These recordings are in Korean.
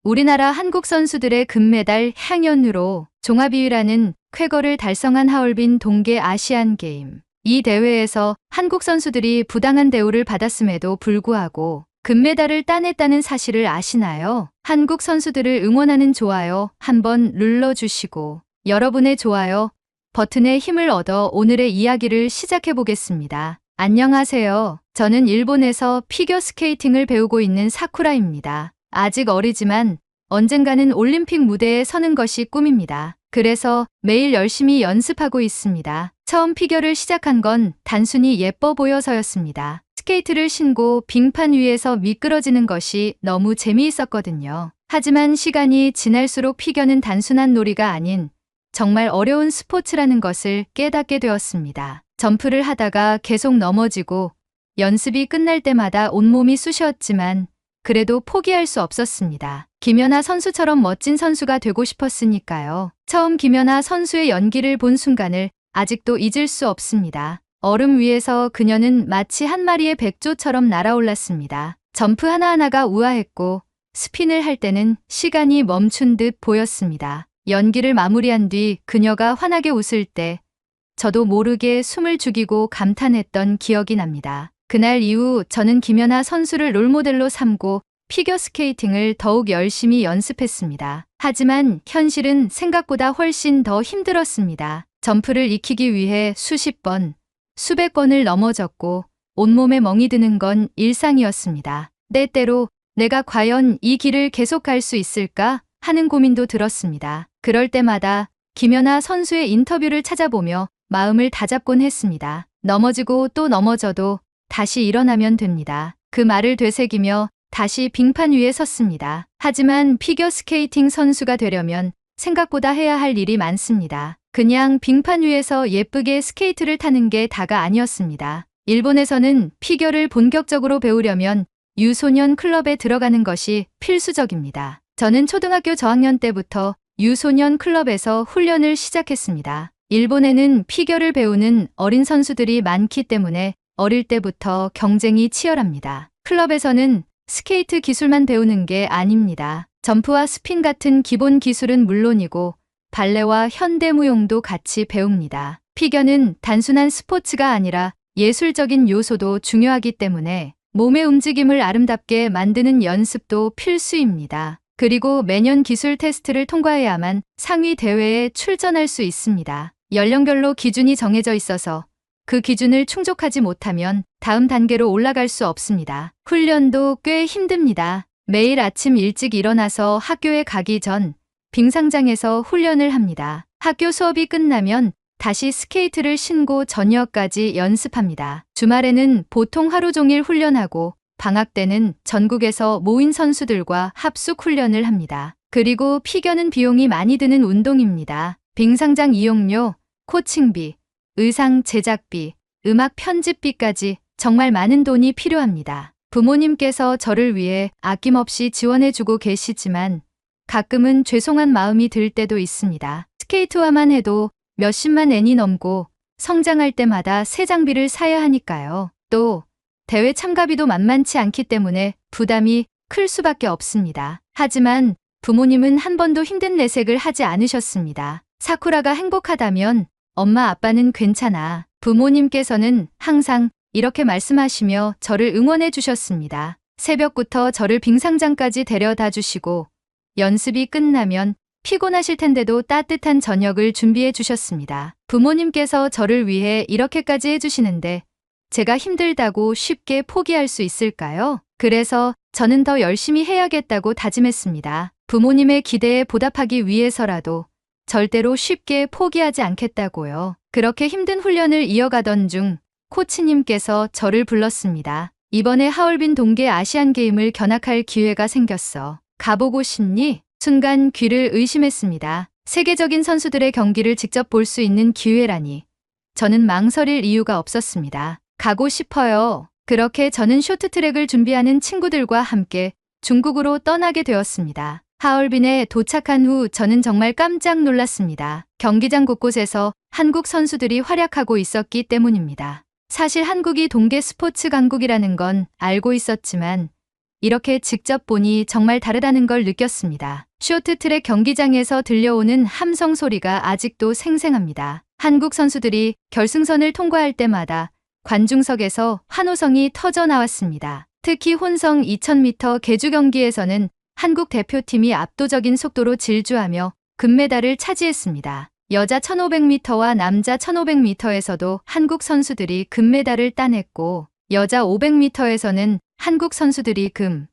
우리나라 한국 선수들의 금메달 향연으로 종합 2위라는 쾌거를 달성한 하얼빈 동계 아시안 게임. 이 대회에서 한국 선수들이 부당한 대우를 받았음에도 불구하고 금메달을 따냈다는 사실을 아시나요? 한국 선수들을 응원하는 좋아요 한번 눌러주시고 여러분의 좋아요 버튼에 힘을 얻어 오늘의 이야기를 시작해 보겠습니다. 안녕하세요. 저는 일본에서 피겨스케이팅을 배우고 있는 사쿠라입니다. 아직 어리지만 언젠가는 올림픽 무대에 서는 것이 꿈입니다. 그래서 매일 열심히 연습하고 있습니다. 처음 피겨를 시작한 건 단순히 예뻐 보여서였습니다. 스케이트를 신고 빙판 위에서 미끄러지는 것이 너무 재미있었거든요. 하지만 시간이 지날수록 피겨는 단순한 놀이가 아닌 정말 어려운 스포츠라는 것을 깨닫게 되었습니다. 점프를 하다가 계속 넘어지고 연습이 끝날 때마다 온몸이 쑤셨지만 그래도 포기할 수 없었습니다. 김연아 선수처럼 멋진 선수가 되고 싶었으니까요. 처음 김연아 선수의 연기를 본 순간을 아직도 잊을 수 없습니다. 얼음 위에서 그녀는 마치 한 마리의 백조처럼 날아올랐습니다. 점프 하나하나가 우아했고 스핀을 할 때는 시간이 멈춘 듯 보였습니다. 연기를 마무리한 뒤 그녀가 환하게 웃을 때 저도 모르게 숨을 죽이고 감탄했던 기억이 납니다. 그날 이후 저는 김연아 선수를 롤모델로 삼고 피겨스케이팅을 더욱 열심히 연습했습니다. 하지만 현실은 생각보다 훨씬 더 힘들었습니다. 점프를 익히기 위해 수십 번, 수백 번을 넘어졌고 온몸에 멍이 드는 건 일상이었습니다. 때때로 내가 과연 이 길을 계속 갈 수 있을까 하는 고민도 들었습니다. 그럴 때마다 김연아 선수의 인터뷰를 찾아보며 마음을 다잡곤 했습니다. 넘어지고 또 넘어져도 다시 일어나면 됩니다. 그 말을 되새기며 다시 빙판 위에 섰습니다. 하지만 피겨스케이팅 선수가 되려면 생각보다 해야 할 일이 많습니다. 그냥 빙판 위에서 예쁘게 스케이트를 타는 게 다가 아니었습니다. 일본에서는 피겨를 본격적으로 배우려면 유소년 클럽에 들어가는 것이 필수적입니다. 저는 초등학교 저학년 때부터 유소년 클럽에서 훈련을 시작했습니다. 일본에는 피겨를 배우는 어린 선수들이 많기 때문에 어릴 때부터 경쟁이 치열합니다. 클럽에서는 스케이트 기술만 배우는 게 아닙니다. 점프와 스핀 같은 기본 기술은 물론이고 발레와 현대무용도 같이 배웁니다. 피겨는 단순한 스포츠가 아니라 예술적인 요소도 중요하기 때문에 몸의 움직임을 아름답게 만드는 연습도 필수입니다. 그리고 매년 기술 테스트를 통과해야만 상위 대회에 출전할 수 있습니다. 연령별로 기준이 정해져 있어서 그 기준을 충족하지 못하면 다음 단계로 올라갈 수 없습니다. 훈련도 꽤 힘듭니다. 매일 아침 일찍 일어나서 학교에 가기 전 빙상장에서 훈련을 합니다. 학교 수업이 끝나면 다시 스케이트를 신고 저녁까지 연습합니다. 주말에는 보통 하루 종일 훈련하고 방학 때는 전국에서 모인 선수들과 합숙 훈련을 합니다. 그리고 피겨는 비용이 많이 드는 운동입니다. 빙상장 이용료, 코칭비, 의상 제작비, 음악 편집비까지 정말 많은 돈이 필요합니다. 부모님께서 저를 위해 아낌없이 지원해주고 계시지만 가끔은 죄송한 마음이 들 때도 있습니다. 스케이트화만 해도 몇십만 엔이 넘고 성장할 때마다 새 장비를 사야 하니까요. 또 대회 참가비도 만만치 않기 때문에 부담이 클 수밖에 없습니다. 하지만 부모님은 한 번도 힘든 내색을 하지 않으셨습니다. 사쿠라가 행복하다면 엄마 아빠는 괜찮아. 부모님께서는 항상 이렇게 말씀하시며 저를 응원해 주셨습니다. 새벽부터 저를 빙상장까지 데려다 주시고 연습이 끝나면 피곤하실 텐데도 따뜻한 저녁을 준비해 주셨습니다. 부모님께서 저를 위해 이렇게까지 해주시는데 제가 힘들다고 쉽게 포기할 수 있을까요? 그래서 저는 더 열심히 해야겠다고 다짐했습니다. 부모님의 기대에 보답하기 위해서라도 절대로 쉽게 포기하지 않겠다고요. 그렇게 힘든 훈련을 이어가던 중 코치님께서 저를 불렀습니다. 이번에 하얼빈 동계 아시안 게임을 견학할 기회가 생겼어. 가보고 싶니? 순간 귀를 의심했습니다. 세계적인 선수들의 경기를 직접 볼 수 있는 기회라니. 저는 망설일 이유가 없었습니다. 가고 싶어요. 그렇게 저는 쇼트트랙을 준비하는 친구들과 함께 중국으로 떠나게 되었습니다. 하얼빈에 도착한 후 저는 정말 깜짝 놀랐습니다. 경기장 곳곳에서 한국 선수들이 활약하고 있었기 때문입니다. 사실 한국이 동계 스포츠 강국이라는 건 알고 있었지만 이렇게 직접 보니 정말 다르다는 걸 느꼈습니다. 쇼트트랙 경기장에서 들려오는 함성 소리가 아직도 생생합니다. 한국 선수들이 결승선을 통과할 때마다 관중석에서 환호성이 터져 나왔습니다. 특히 혼성 2000m 계주 경기에서는 한국 대표팀이 압도적인 속도로 질주하며 금메달을 차지했습니다. 여자 1500m와 남자 1500m에서도 한국 선수들이 금메달을 따냈고 여자 500m에서는 한국 선수들이 금,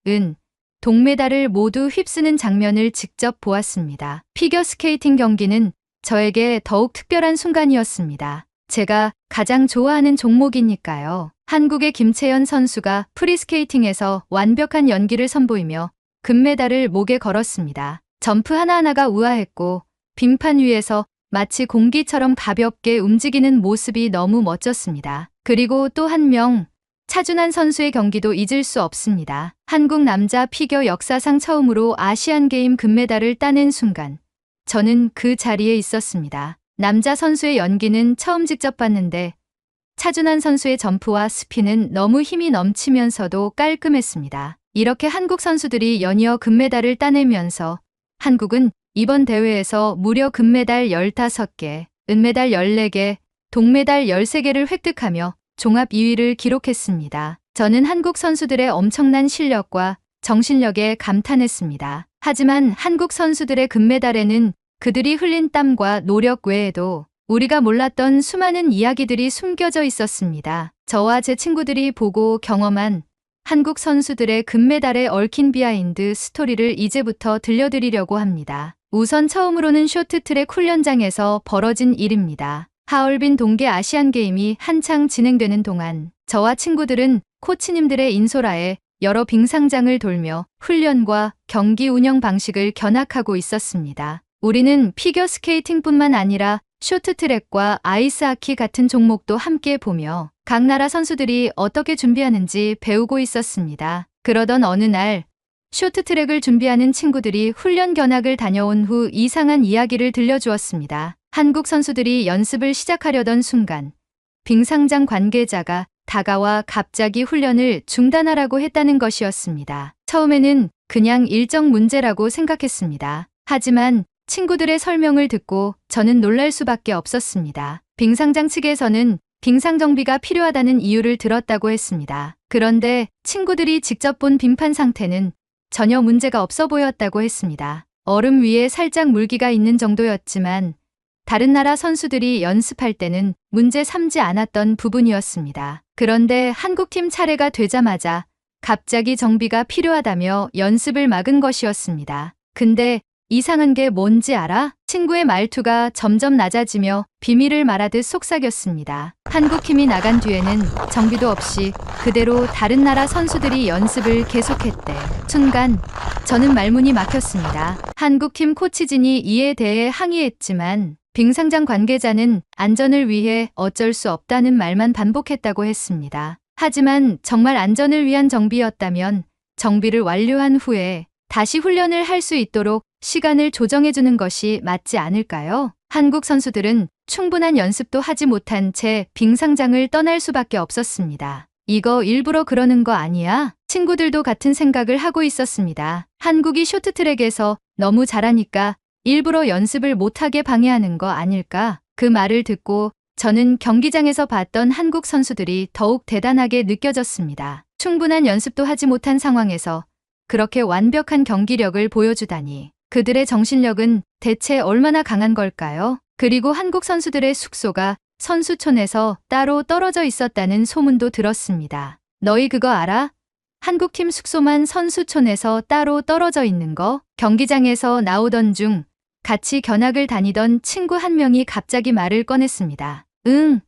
은, 동메달을 모두 휩쓰는 장면을 직접 보았습니다. 피겨스케이팅 경기는 저에게 더욱 특별한 순간이었습니다. 제가 가장 좋아하는 종목이니까요. 한국의 김채연 선수가 프리스케이팅에서 완벽한 연기를 선보이며 금메달을 목에 걸었습니다. 점프 하나하나가 우아했고 빙판 위에서 마치 공기처럼 가볍게 움직이는 모습이 너무 멋졌습니다. 그리고 또 한 명, 차준환 선수의 경기도 잊을 수 없습니다. 한국 남자 피겨 역사상 처음으로 아시안게임 금메달을 따낸 순간 저는 그 자리에 있었습니다. 남자 선수의 연기는 처음 직접 봤는데 차준환 선수의 점프와 스피는 너무 힘이 넘치면서도 깔끔했습니다. 이렇게 한국 선수들이 연이어 금메달을 따내면서 한국은 이번 대회에서 무려 금메달 15개, 은메달 14개, 동메달 13개를 획득하며 종합 2위를 기록했습니다. 저는 한국 선수들의 엄청난 실력과 정신력에 감탄했습니다. 하지만 한국 선수들의 금메달에는 그들이 흘린 땀과 노력 외에도 우리가 몰랐던 수많은 이야기들이 숨겨져 있었습니다. 저와 제 친구들이 보고 경험한 한국 선수들의 금메달에 얽힌 비하인드 스토리를 이제부터 들려드리려고 합니다. 우선 처음으로는 쇼트트랙 훈련장에서 벌어진 일입니다. 하얼빈 동계 아시안게임이 한창 진행되는 동안 저와 친구들은 코치님들의 인솔하에 여러 빙상장을 돌며 훈련과 경기 운영 방식을 견학하고 있었습니다. 우리는 피겨스케이팅뿐만 아니라 쇼트트랙과 아이스하키 같은 종목도 함께 보며 각 나라 선수들이 어떻게 준비하는지 배우고 있었습니다. 그러던 어느 날 쇼트트랙을 준비하는 친구들이 훈련 견학을 다녀온 후 이상한 이야기를 들려주었습니다. 한국 선수들이 연습을 시작하려던 순간 빙상장 관계자가 다가와 갑자기 훈련을 중단하라고 했다는 것이었습니다. 처음에는 그냥 일정 문제라고 생각했습니다. 하지만 친구들의 설명을 듣고 저는 놀랄 수밖에 없었습니다. 빙상장 측에서는 빙상 정비가 필요하다는 이유를 들었다고 했습니다. 그런데 친구들이 직접 본 빙판 상태는 전혀 문제가 없어 보였다고 했습니다. 얼음 위에 살짝 물기가 있는 정도였지만 다른 나라 선수들이 연습할 때는 문제 삼지 않았던 부분이었습니다. 그런데 한국팀 차례가 되자마자 갑자기 정비가 필요하다며 연습을 막은 것이었습니다. 근데 이상한 게 뭔지 알아? 친구의 말투가 점점 낮아지며 비밀을 말하듯 속삭였습니다. 한국팀이 나간 뒤에는 정비도 없이 그대로 다른 나라 선수들이 연습을 계속했대. 순간 저는 말문이 막혔습니다. 한국팀 코치진이 이에 대해 항의했지만 빙상장 관계자는 안전을 위해 어쩔 수 없다는 말만 반복했다고 했습니다. 하지만 정말 안전을 위한 정비였다면 정비를 완료한 후에 다시 훈련을 할 수 있도록 시간을 조정해주는 것이 맞지 않을까요? 한국 선수들은 충분한 연습도 하지 못한 채 빙상장을 떠날 수밖에 없었습니다. 이거 일부러 그러는 거 아니야? 친구들도 같은 생각을 하고 있었습니다. 한국이 쇼트트랙에서 너무 잘하니까 일부러 연습을 못하게 방해하는 거 아닐까? 그 말을 듣고 저는 경기장에서 봤던 한국 선수들이 더욱 대단하게 느껴졌습니다. 충분한 연습도 하지 못한 상황에서 그렇게 완벽한 경기력을 보여주다니. 그들의 정신력은 대체 얼마나 강한 걸까요? 그리고 한국 선수들의 숙소가 선수촌에서 따로 떨어져 있었다는 소문도 들었습니다. 너희 그거 알아? 한국팀 숙소만 선수촌에서 따로 떨어져 있는 거? 경기장에서 나오던 중 같이 견학을 다니던 친구 한 명이 갑자기 말을 꺼냈습니다. 응,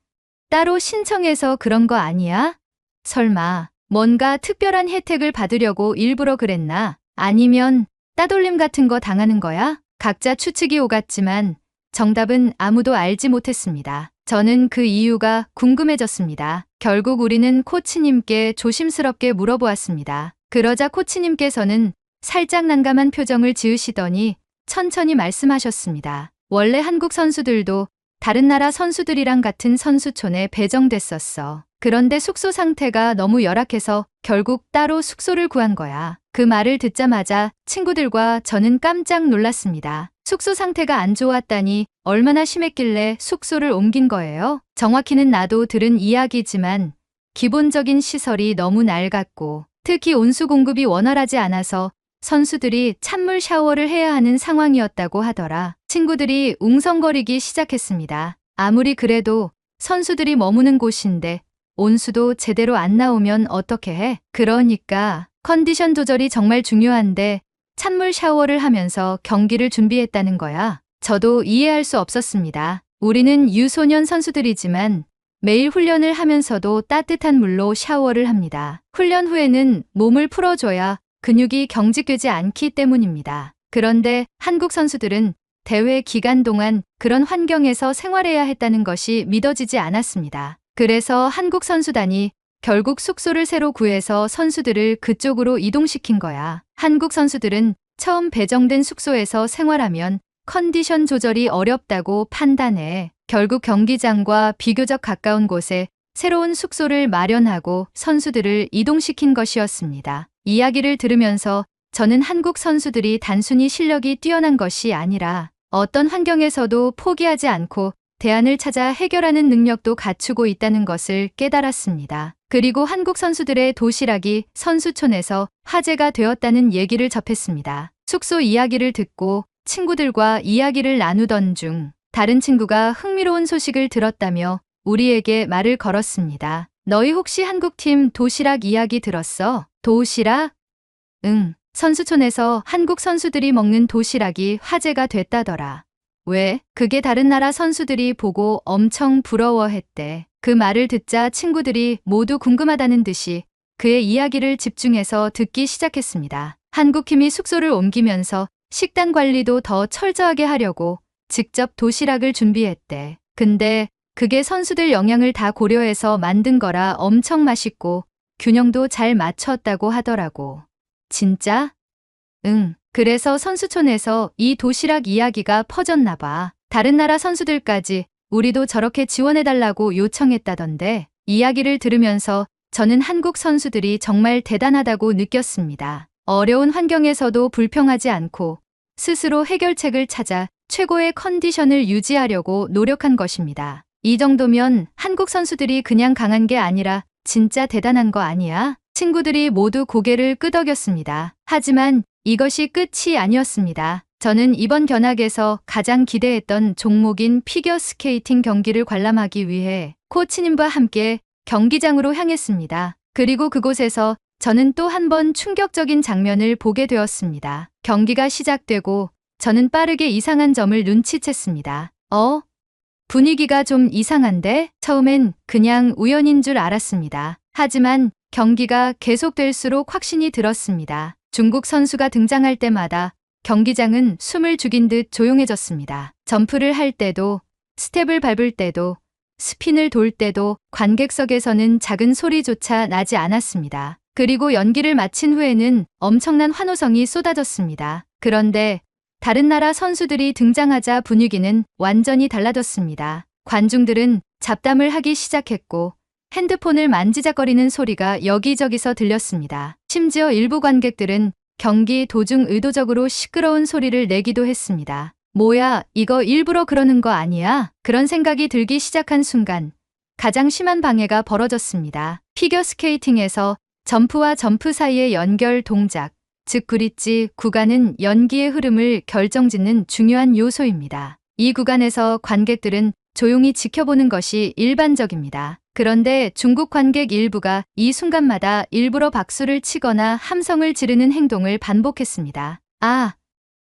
따로 신청해서 그런 거 아니야? 설마 뭔가 특별한 혜택을 받으려고 일부러 그랬나? 아니면 따돌림 같은 거 당하는 거야? 각자 추측이 오갔지만 정답은 아무도 알지 못했습니다. 저는 그 이유가 궁금해졌습니다. 결국 우리는 코치님께 조심스럽게 물어보았습니다. 그러자 코치님께서는 살짝 난감한 표정을 지으시더니 천천히 말씀하셨습니다. 원래 한국 선수들도 다른 나라 선수들이랑 같은 선수촌에 배정됐었어. 그런데 숙소 상태가 너무 열악해서 결국 따로 숙소를 구한 거야. 그 말을 듣자마자 친구들과 저는 깜짝 놀랐습니다. 숙소 상태가 안 좋았다니 얼마나 심했길래 숙소를 옮긴 거예요? 정확히는 나도 들은 이야기지만 기본적인 시설이 너무 낡았고 특히 온수 공급이 원활하지 않아서 선수들이 찬물 샤워를 해야 하는 상황이었다고 하더라. 친구들이 웅성거리기 시작했습니다. 아무리 그래도 선수들이 머무는 곳인데 온수도 제대로 안 나오면 어떻게 해? 그러니까 컨디션 조절이 정말 중요한데 찬물 샤워를 하면서 경기를 준비했다는 거야. 저도 이해할 수 없었습니다. 우리는 유소년 선수들이지만 매일 훈련을 하면서도 따뜻한 물로 샤워를 합니다. 훈련 후에는 몸을 풀어줘야 근육이 경직되지 않기 때문입니다. 그런데 한국 선수들은 대회 기간 동안 그런 환경에서 생활해야 했다는 것이 믿어지지 않았습니다. 그래서 한국 선수단이 결국 숙소를 새로 구해서 선수들을 그쪽으로 이동시킨 거야. 한국 선수들은 처음 배정된 숙소에서 생활하면 컨디션 조절이 어렵다고 판단해 결국 경기장과 비교적 가까운 곳에 새로운 숙소를 마련하고 선수들을 이동시킨 것이었습니다. 이야기를 들으면서 저는 한국 선수들이 단순히 실력이 뛰어난 것이 아니라 어떤 환경에서도 포기하지 않고 대안을 찾아 해결하는 능력도 갖추고 있다는 것을 깨달았습니다. 그리고 한국 선수들의 도시락이 선수촌에서 화제가 되었다는 얘기를 접했습니다. 숙소 이야기를 듣고 친구들과 이야기를 나누던 중 다른 친구가 흥미로운 소식을 들었다며 우리에게 말을 걸었습니다. 너희 혹시 한국팀 도시락 이야기 들었어? 도시락? 응. 선수촌에서 한국 선수들이 먹는 도시락이 화제가 됐다더라. 왜? 그게 다른 나라 선수들이 보고 엄청 부러워했대. 그 말을 듣자 친구들이 모두 궁금하다는 듯이 그의 이야기를 집중해서 듣기 시작했습니다. 한국팀이 숙소를 옮기면서 식단 관리도 더 철저하게 하려고 직접 도시락을 준비했대. 근데 그게 선수들 영양을 다 고려해서 만든 거라 엄청 맛있고 균형도 잘 맞췄다고 하더라고. 진짜? 응. 그래서 선수촌에서 이 도시락 이야기가 퍼졌나 봐. 다른 나라 선수들까지 우리도 저렇게 지원해달라고 요청했다던데 이야기를 들으면서 저는 한국 선수들이 정말 대단하다고 느꼈습니다. 어려운 환경에서도 불평하지 않고 스스로 해결책을 찾아 최고의 컨디션을 유지하려고 노력한 것입니다. 이 정도면 한국 선수들이 그냥 강한 게 아니라 진짜 대단한 거 아니야? 친구들이 모두 고개를 끄덕였습니다. 하지만 이것이 끝이 아니었습니다. 저는 이번 견학에서 가장 기대했던 종목인 피겨스케이팅 경기를 관람하기 위해 코치님과 함께 경기장으로 향했습니다. 그리고 그곳에서 저는 또 한 번 충격적인 장면을 보게 되었습니다. 경기가 시작되고 저는 빠르게 이상한 점을 눈치챘습니다. 분위기가 좀 이상한데? 처음엔 그냥 우연인 줄 알았습니다. 하지만 경기가 계속될수록 확신이 들었습니다. 중국 선수가 등장할 때마다 경기장은 숨을 죽인 듯 조용해졌습니다. 점프를 할 때도, 스텝을 밟을 때도, 스핀을 돌 때도 관객석에서는 작은 소리조차 나지 않았습니다. 그리고 연기를 마친 후에는 엄청난 환호성이 쏟아졌습니다. 그런데 다른 나라 선수들이 등장하자 분위기는 완전히 달라졌습니다. 관중들은 잡담을 하기 시작했고 핸드폰을 만지작거리는 소리가 여기저기서 들렸습니다. 심지어 일부 관객들은 경기 도중 의도적으로 시끄러운 소리를 내기도 했습니다. 뭐야, 이거 일부러 그러는 거 아니야? 그런 생각이 들기 시작한 순간 가장 심한 방해가 벌어졌습니다. 피겨스케이팅에서 점프와 점프 사이의 연결 동작, 즉 브릿지 구간은 연기의 흐름을 결정짓는 중요한 요소입니다. 이 구간에서 관객들은 조용히 지켜보는 것이 일반적입니다. 그런데 중국 관객 일부가 이 순간마다 일부러 박수를 치거나 함성을 지르는 행동을 반복했습니다. 아,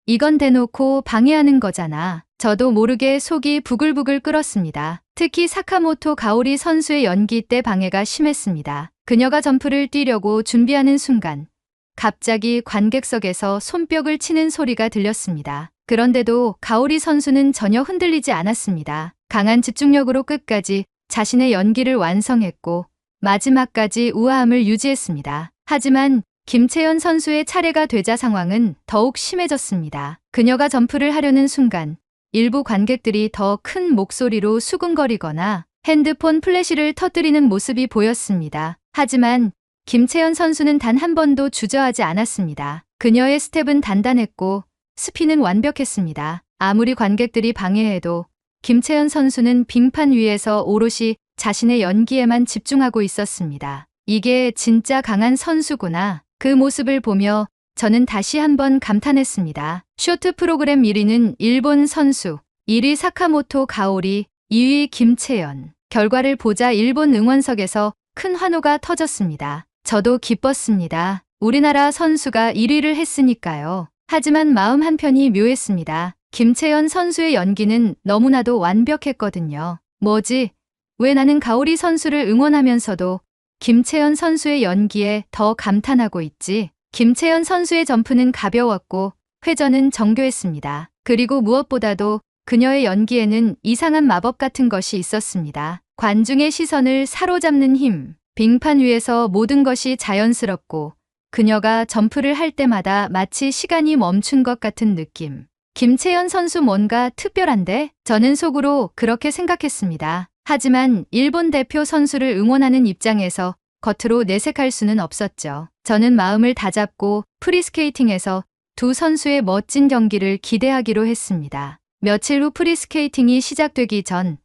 이건 대놓고 방해하는 거잖아. 저도 모르게 속이 부글부글 끓었습니다. 특히 사카모토 가오리 선수의 연기 때 방해가 심했습니다. 그녀가 점프를 뛰려고 준비하는 순간 갑자기 관객석에서 손뼉을 치는 소리가 들렸습니다. 그런데도 가오리 선수는 전혀 흔들리지 않았습니다. 강한 집중력으로 끝까지 자신의 연기를 완성했고 마지막까지 우아함을 유지했습니다. 하지만 김채연 선수의 차례가 되자 상황은 더욱 심해졌습니다. 그녀가 점프를 하려는 순간 일부 관객들이 더 큰 목소리로 수군거리거나 핸드폰 플래시를 터뜨리는 모습이 보였습니다. 하지만 김채연 선수는 단 한 번도 주저하지 않았습니다. 그녀의 스텝은 단단했고 스피는 완벽했습니다. 아무리 관객들이 방해해도 김채연 선수는 빙판 위에서 오롯이 자신의 연기에만 집중하고 있었습니다. 이게 진짜 강한 선수구나. 그 모습을 보며 저는 다시 한번 감탄했습니다. 쇼트 프로그램 1위는 일본 선수, 1위 사카모토 가오리, 2위 김채연. 결과를 보자 일본 응원석에서 큰 환호가 터졌습니다. 저도 기뻤습니다. 우리나라 선수가 1위를 했으니까요. 하지만 마음 한편이 묘했습니다. 김채연 선수의 연기는 너무나도 완벽했거든요. 뭐지? 왜 나는 가오리 선수를 응원하면서도 김채연 선수의 연기에 더 감탄하고 있지? 김채연 선수의 점프는 가벼웠고 회전은 정교했습니다. 그리고 무엇보다도 그녀의 연기에는 이상한 마법 같은 것이 있었습니다. 관중의 시선을 사로잡는 힘. 빙판 위에서 모든 것이 자연스럽고 그녀가 점프를 할 때마다 마치 시간이 멈춘 것 같은 느낌. 김채연 선수 뭔가 특별한데? 저는 속으로 그렇게 생각했습니다. 하지만 일본 대표 선수를 응원하는 입장에서 겉으로 내색할 수는 없었죠. 저는 마음을 다잡고 프리스케이팅에서 두 선수의 멋진 경기를 기대하기로 했습니다. 며칠 후 프리스케이팅이 시작되기 전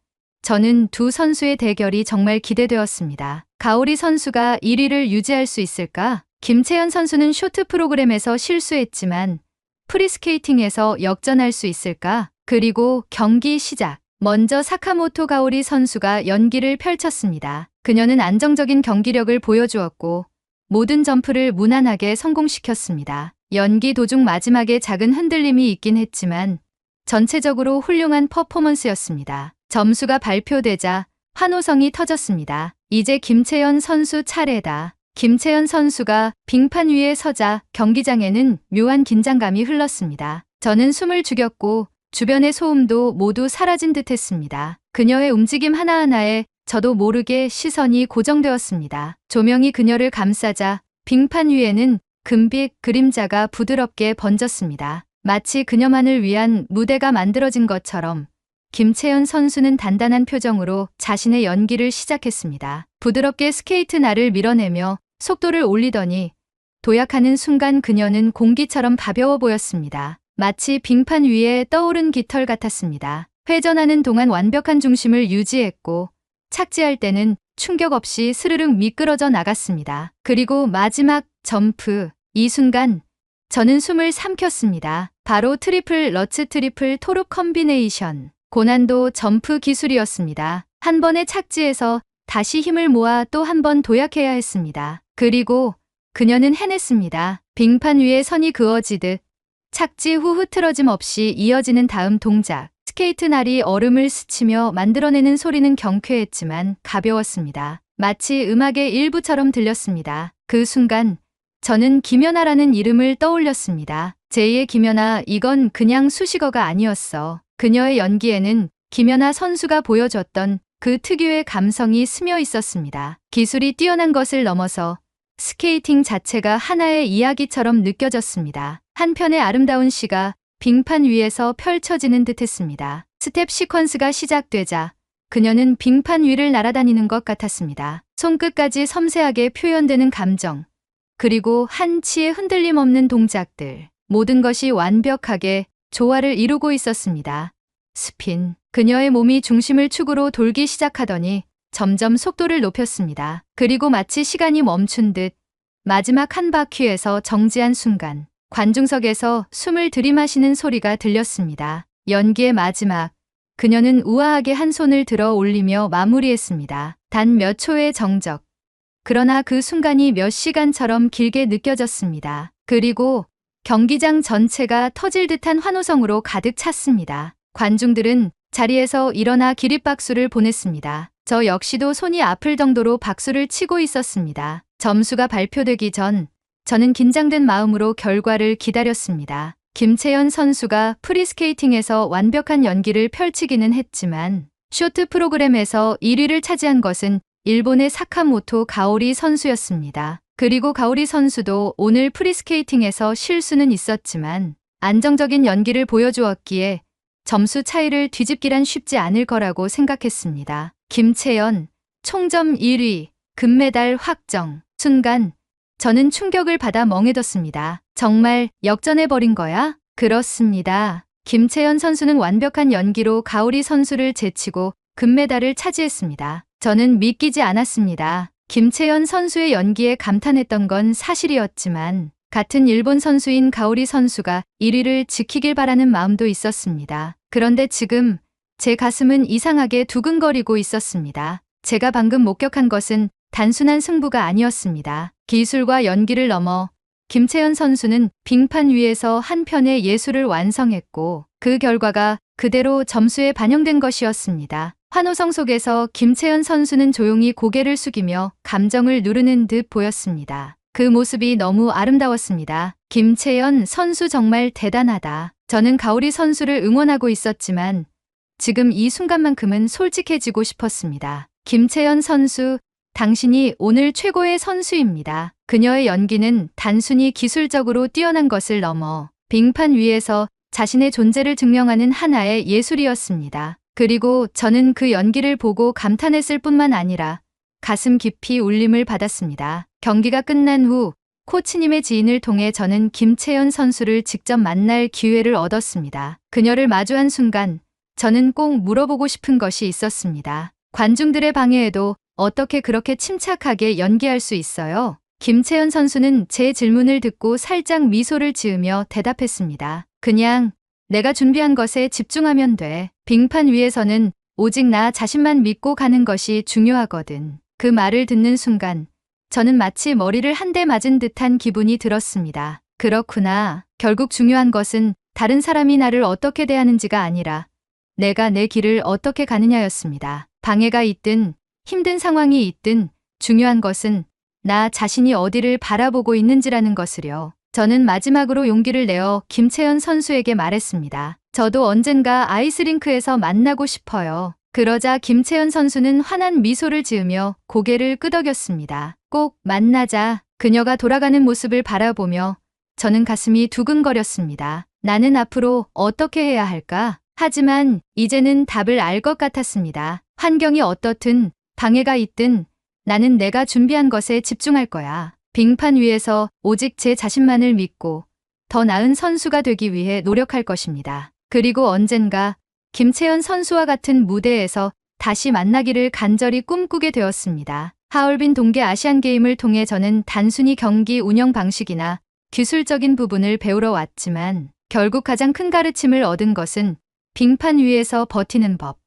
저는 두 선수의 대결이 정말 기대되었습니다. 가오리 선수가 1위를 유지할 수 있을까? 김채연 선수는 쇼트 프로그램에서 실수했지만 프리스케이팅에서 역전할 수 있을까? 그리고 경기 시작. 먼저 사카모토 가오리 선수가 연기를 펼쳤습니다. 그녀는 안정적인 경기력을 보여주었고 모든 점프를 무난하게 성공시켰습니다. 연기 도중 마지막에 작은 흔들림이 있긴 했지만 전체적으로 훌륭한 퍼포먼스였습니다. 점수가 발표되자 환호성이 터졌습니다. 이제 김채연 선수 차례다. 김채연 선수가 빙판 위에 서자 경기장에는 묘한 긴장감이 흘렀습니다. 저는 숨을 죽였고 주변의 소음도 모두 사라진 듯 했습니다. 그녀의 움직임 하나하나에 저도 모르게 시선이 고정되었습니다. 조명이 그녀를 감싸자 빙판 위에는 금빛 그림자가 부드럽게 번졌습니다. 마치 그녀만을 위한 무대가 만들어진 것처럼 김채연 선수는 단단한 표정으로 자신의 연기를 시작했습니다. 부드럽게 스케이트 날을 밀어내며 속도를 올리더니 도약하는 순간 그녀는 공기처럼 가벼워 보였습니다. 마치 빙판 위에 떠오른 깃털 같았습니다. 회전하는 동안 완벽한 중심을 유지했고 착지할 때는 충격 없이 스르륵 미끄러져 나갔습니다. 그리고 마지막 점프. 이 순간 저는 숨을 삼켰습니다. 바로 트리플 러츠 트리플 토르 컴비네이션. 고난도 점프 기술이었습니다. 한 번의 착지에서 다시 힘을 모아 또 한 번 도약해야 했습니다. 그리고 그녀는 해냈습니다. 빙판 위에 선이 그어지듯 착지 후 흐트러짐 없이 이어지는 다음 동작. 스케이트 날이 얼음을 스치며 만들어내는 소리는 경쾌했지만 가벼웠습니다. 마치 음악의 일부처럼 들렸습니다. 그 순간 저는 김연아라는 이름을 떠올렸습니다. 제2의 김연아, 이건 그냥 수식어가 아니었어. 그녀의 연기에는 김연아 선수가 보여줬던 그 특유의 감성이 스며 있었습니다. 기술이 뛰어난 것을 넘어서 스케이팅 자체가 하나의 이야기처럼 느껴졌습니다. 한편의 아름다운 시가 빙판 위에서 펼쳐지는 듯했습니다. 스텝 시퀀스가 시작되자 그녀는 빙판 위를 날아다니는 것 같았습니다. 손끝까지 섬세하게 표현되는 감정, 그리고 한치의 흔들림 없는 동작들, 모든 것이 완벽하게 조화를 이루고 있었습니다. 스핀. 그녀의 몸이 중심을 축으로 돌기 시작하더니 점점 속도를 높였습니다. 그리고 마치 시간이 멈춘 듯 마지막 한 바퀴에서 정지한 순간 관중석에서 숨을 들이마시는 소리가 들렸습니다. 연기의 마지막. 그녀는 우아하게 한 손을 들어 올리며 마무리했습니다. 단 몇 초의 정적. 그러나 그 순간이 몇 시간처럼 길게 느껴졌습니다. 그리고 경기장 전체가 터질 듯한 환호성으로 가득 찼습니다. 관중들은 자리에서 일어나 기립박수를 보냈습니다. 저 역시도 손이 아플 정도로 박수를 치고 있었습니다. 점수가 발표되기 전 저는 긴장된 마음으로 결과를 기다렸습니다. 김채연 선수가 프리스케이팅에서 완벽한 연기를 펼치기는 했지만 쇼트 프로그램에서 1위를 차지한 것은 일본의 사카모토 가오리 선수였습니다. 그리고 가오리 선수도 오늘 프리스케이팅에서 실수는 있었지만 안정적인 연기를 보여주었기에 점수 차이를 뒤집기란 쉽지 않을 거라고 생각했습니다. 김채연, 총점 1위, 금메달 확정. 순간 저는 충격을 받아 멍해졌습니다. 정말 역전해버린 거야? 그렇습니다. 김채연 선수는 완벽한 연기로 가오리 선수를 제치고 금메달을 차지했습니다. 저는 믿기지 않았습니다. 김채연 선수의 연기에 감탄했던 건 사실이었지만 같은 일본 선수인 가오리 선수가 1위를 지키길 바라는 마음도 있었습니다. 그런데 지금 제 가슴은 이상하게 두근거리고 있었습니다. 제가 방금 목격한 것은 단순한 승부가 아니었습니다. 기술과 연기를 넘어 김채연 선수는 빙판 위에서 한 편의 예술을 완성했고 그 결과가 그대로 점수에 반영된 것이었습니다. 환호성 속에서 김채연 선수는 조용히 고개를 숙이며 감정을 누르는 듯 보였습니다. 그 모습이 너무 아름다웠습니다. 김채연 선수 정말 대단하다. 저는 가오리 선수를 응원하고 있었지만 지금 이 순간만큼은 솔직해지고 싶었습니다. 김채연 선수, 당신이 오늘 최고의 선수입니다. 그녀의 연기는 단순히 기술적으로 뛰어난 것을 넘어 빙판 위에서 자신의 존재를 증명하는 하나의 예술이었습니다. 그리고 저는 그 연기를 보고 감탄했을 뿐만 아니라 가슴 깊이 울림을 받았습니다. 경기가 끝난 후 코치님의 지인을 통해 저는 김채연 선수를 직접 만날 기회를 얻었습니다. 그녀를 마주한 순간 저는 꼭 물어보고 싶은 것이 있었습니다. 관중들의 방해에도 어떻게 그렇게 침착하게 연기할 수 있어요? 김채연 선수는 제 질문을 듣고 살짝 미소를 지으며 대답했습니다. 그냥 내가 준비한 것에 집중하면 돼. 빙판 위에서는 오직 나 자신만 믿고 가는 것이 중요하거든. 그 말을 듣는 순간 저는 마치 머리를 한 대 맞은 듯한 기분이 들었습니다. 그렇구나. 결국 중요한 것은 다른 사람이 나를 어떻게 대하는지가 아니라 내가 내 길을 어떻게 가느냐였습니다. 방해가 있든 힘든 상황이 있든 중요한 것은 나 자신이 어디를 바라보고 있는지라는 것을요. 저는 마지막으로 용기를 내어 김채연 선수에게 말했습니다. 저도 언젠가 아이스링크에서 만나고 싶어요. 그러자 김채연 선수는 환한 미소를 지으며 고개를 끄덕였습니다. 꼭 만나자. 그녀가 돌아가는 모습을 바라보며 저는 가슴이 두근거렸습니다. 나는 앞으로 어떻게 해야 할까? 하지만 이제는 답을 알 것 같았습니다. 환경이 어떻든 방해가 있든 나는 내가 준비한 것에 집중할 거야. 빙판 위에서 오직 제 자신만을 믿고 더 나은 선수가 되기 위해 노력할 것입니다. 그리고 언젠가 김채연 선수와 같은 무대에서 다시 만나기를 간절히 꿈꾸게 되었습니다. 하얼빈 동계 아시안게임을 통해 저는 단순히 경기 운영 방식이나 기술적인 부분을 배우러 왔지만 결국 가장 큰 가르침을 얻은 것은 빙판 위에서 버티는 법,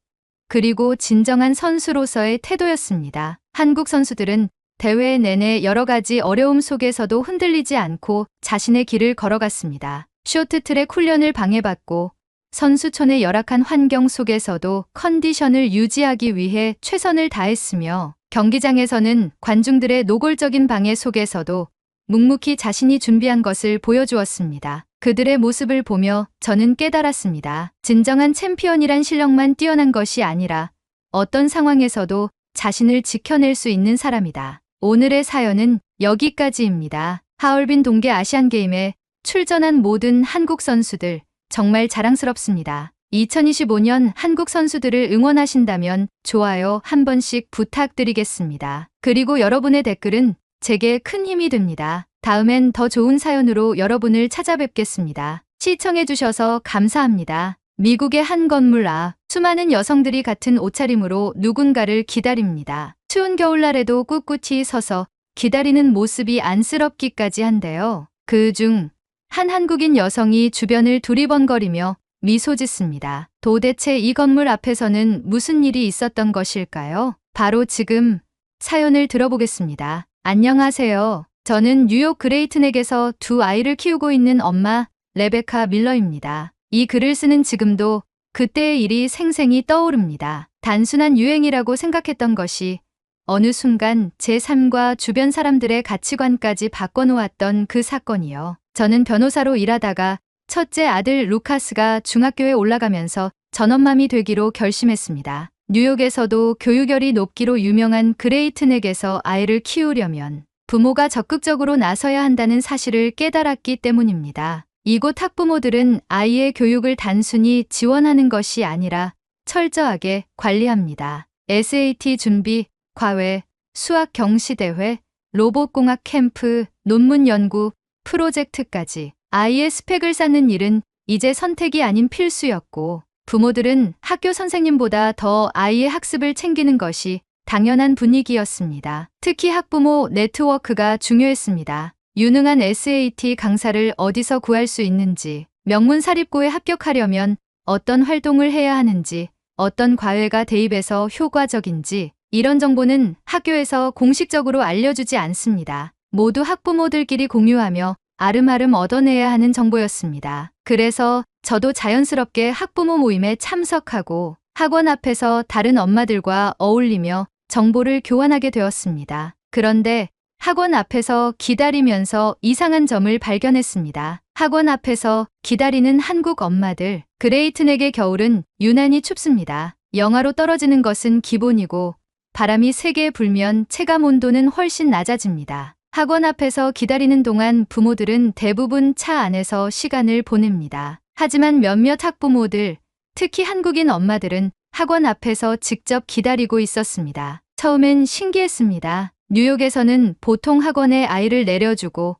그리고 진정한 선수로서의 태도였습니다. 한국 선수들은 대회 내내 여러 가지 어려움 속에서도 흔들리지 않고 자신의 길을 걸어갔습니다. 쇼트트랙 훈련을 방해받고 선수촌의 열악한 환경 속에서도 컨디션을 유지하기 위해 최선을 다했으며 경기장에서는 관중들의 노골적인 방해 속에서도 묵묵히 자신이 준비한 것을 보여주었습니다. 그들의 모습을 보며 저는 깨달았습니다. 진정한 챔피언이란 실력만 뛰어난 것이 아니라 어떤 상황에서도 자신을 지켜낼 수 있는 사람이다. 오늘의 사연은 여기까지입니다. 하얼빈 동계 아시안게임에 출전한 모든 한국 선수들 정말 자랑스럽습니다. 2025년 한국 선수들을 응원하신다면 좋아요 한 번씩 부탁드리겠습니다. 그리고 여러분의 댓글은 제게 큰 힘이 됩니다. 다음엔 더 좋은 사연으로 여러분을 찾아뵙겠습니다. 시청해주셔서 감사합니다. 미국의 한 건물 앞 수많은 여성들이 같은 옷차림으로 누군가를 기다립니다. 추운 겨울날에도 꿋꿋이 서서 기다리는 모습이 안쓰럽기까지 한데요. 그중 한 한국인 여성이 주변을 두리번거리며 미소 짓습니다. 도대체 이 건물 앞에서는 무슨 일이 있었던 것일까요? 바로 지금 사연을 들어보겠습니다. 안녕하세요. 저는 뉴욕 그레이트넥에서 두 아이를 키우고 있는 엄마 레베카 밀러입니다. 이 글을 쓰는 지금도 그때의 일이 생생히 떠오릅니다. 단순한 유행이라고 생각했던 것이 어느 순간 제 삶과 주변 사람들의 가치관까지 바꿔놓았던 그 사건이요. 저는 변호사로 일하다가 첫째 아들 루카스가 중학교에 올라가면서 전업맘이 되기로 결심했습니다. 뉴욕에서도 교육열이 높기로 유명한 그레이트넥에서 아이를 키우려면 부모가 적극적으로 나서야 한다는 사실을 깨달았기 때문입니다. 이곳 학부모들은 아이의 교육을 단순히 지원하는 것이 아니라 철저하게 관리합니다. SAT 준비, 과외, 수학 경시대회, 로봇공학 캠프, 논문 연구, 프로젝트까지 아이의 스펙을 쌓는 일은 이제 선택이 아닌 필수였고, 부모들은 학교 선생님보다 더 아이의 학습을 챙기는 것이 당연한 분위기였습니다. 특히 학부모 네트워크가 중요했습니다. 유능한 SAT 강사를 어디서 구할 수 있는지, 명문 사립고에 합격하려면 어떤 활동을 해야 하는지, 어떤 과외가 대입에서 효과적인지, 이런 정보는 학교에서 공식적으로 알려주지 않습니다. 모두 학부모들끼리 공유하며 아름아름 얻어내야 하는 정보였습니다. 그래서 저도 자연스럽게 학부모 모임에 참석하고 학원 앞에서 다른 엄마들과 어울리며 정보를 교환하게 되었습니다. 그런데 학원 앞에서 기다리면서 이상한 점을 발견했습니다. 학원 앞에서 기다리는 한국 엄마들. 그레이트넥의 겨울은 유난히 춥습니다. 영하로 떨어지는 것은 기본이고 바람이 세게 불면 체감 온도는 훨씬 낮아집니다. 학원 앞에서 기다리는 동안 부모들은 대부분 차 안에서 시간을 보냅니다. 하지만 몇몇 학부모들, 특히 한국인 엄마들은 학원 앞에서 직접 기다리고 있었습니다. 처음엔 신기했습니다. 뉴욕에서는 보통 학원에 아이를 내려주고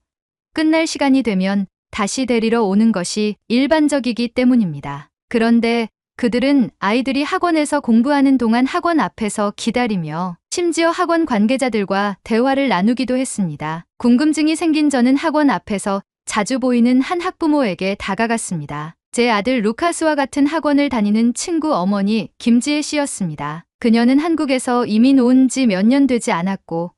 끝날 시간이 되면 다시 데리러 오는 것이 일반적이기 때문입니다. 그런데 그들은 아이들이 학원에서 공부하는 동안 학원 앞에서 기다리며 심지어 학원 관계자들과 대화를 나누기도 했습니다. 궁금증이 생긴 저는 학원 앞에서 자주 보이는 한 학부모에게 다가갔습니다. 제 아들 루카스와 같은 학원을 다니는 친구 어머니 김지혜 씨였습니다. 그녀는 한국에서 이민 온 지 몇 년 되지 않았고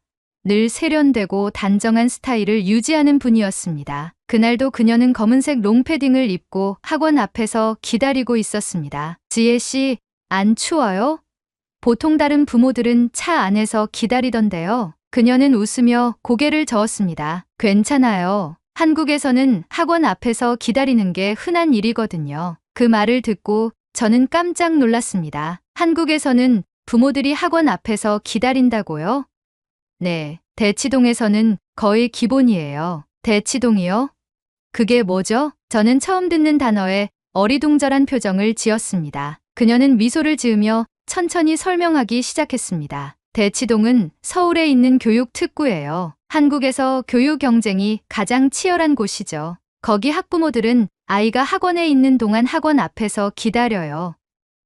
늘 세련되고 단정한 스타일을 유지하는 분이었습니다. 그날도 그녀는 검은색 롱패딩을 입고 학원 앞에서 기다리고 있었습니다. 지혜 씨, 안 추워요? 보통 다른 부모들은 차 안에서 기다리던데요. 그녀는 웃으며 고개를 저었습니다. 괜찮아요. 한국에서는 학원 앞에서 기다리는 게 흔한 일이거든요. 그 말을 듣고 저는 깜짝 놀랐습니다. 한국에서는 부모들이 학원 앞에서 기다린다고요? 네, 대치동에서는 거의 기본이에요. 대치동이요? 그게 뭐죠? 저는 처음 듣는 단어에 어리둥절한 표정을 지었습니다. 그녀는 미소를 지으며 천천히 설명하기 시작했습니다. 대치동은 서울에 있는 교육 특구예요. 한국에서 교육 경쟁이 가장 치열한 곳이죠. 거기 학부모들은 아이가 학원에 있는 동안 학원 앞에서 기다려요.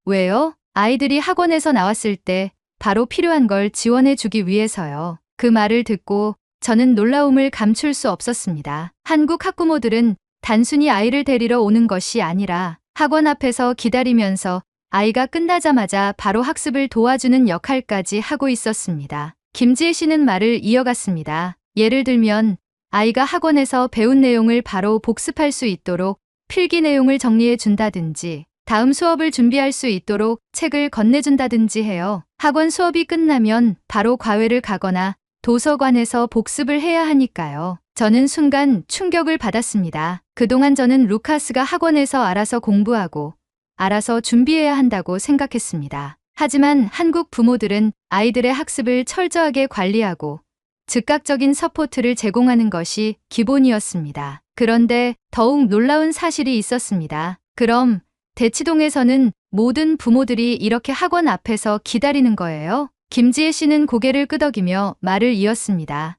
왜요? 아이들이 학원에서 나왔을 때 바로 필요한 걸 지원해 주기 위해서요. 그 말을 듣고 저는 놀라움을 감출 수 없었습니다. 한국 학부모들은 단순히 아이를 데리러 오는 것이 아니라 학원 앞에서 기다리면서 아이가 끝나자마자 바로 학습을 도와주는 역할까지 하고 있었습니다. 김지혜 씨는 말을 이어갔습니다. 예를 들면 아이가 학원에서 배운 내용을 바로 복습할 수 있도록 필기 내용을 정리해 준다든지 다음 수업을 준비할 수 있도록 책을 건네준다든지 해요. 학원 수업이 끝나면 바로 과외를 가거나 도서관에서 복습을 해야 하니까요. 저는 순간 충격을 받았습니다. 그동안 저는 루카스가 학원에서 알아서 공부하고 알아서 준비해야 한다고 생각했습니다. 하지만 한국 부모들은 아이들의 학습을 철저하게 관리하고 즉각적인 서포트를 제공하는 것이 기본이었습니다. 그런데 더욱 놀라운 사실이 있었습니다. 그럼 대치동에서는 모든 부모들이 이렇게 학원 앞에서 기다리는 거예요? 김지혜 씨는 고개를 끄덕이며 말을 이었습니다.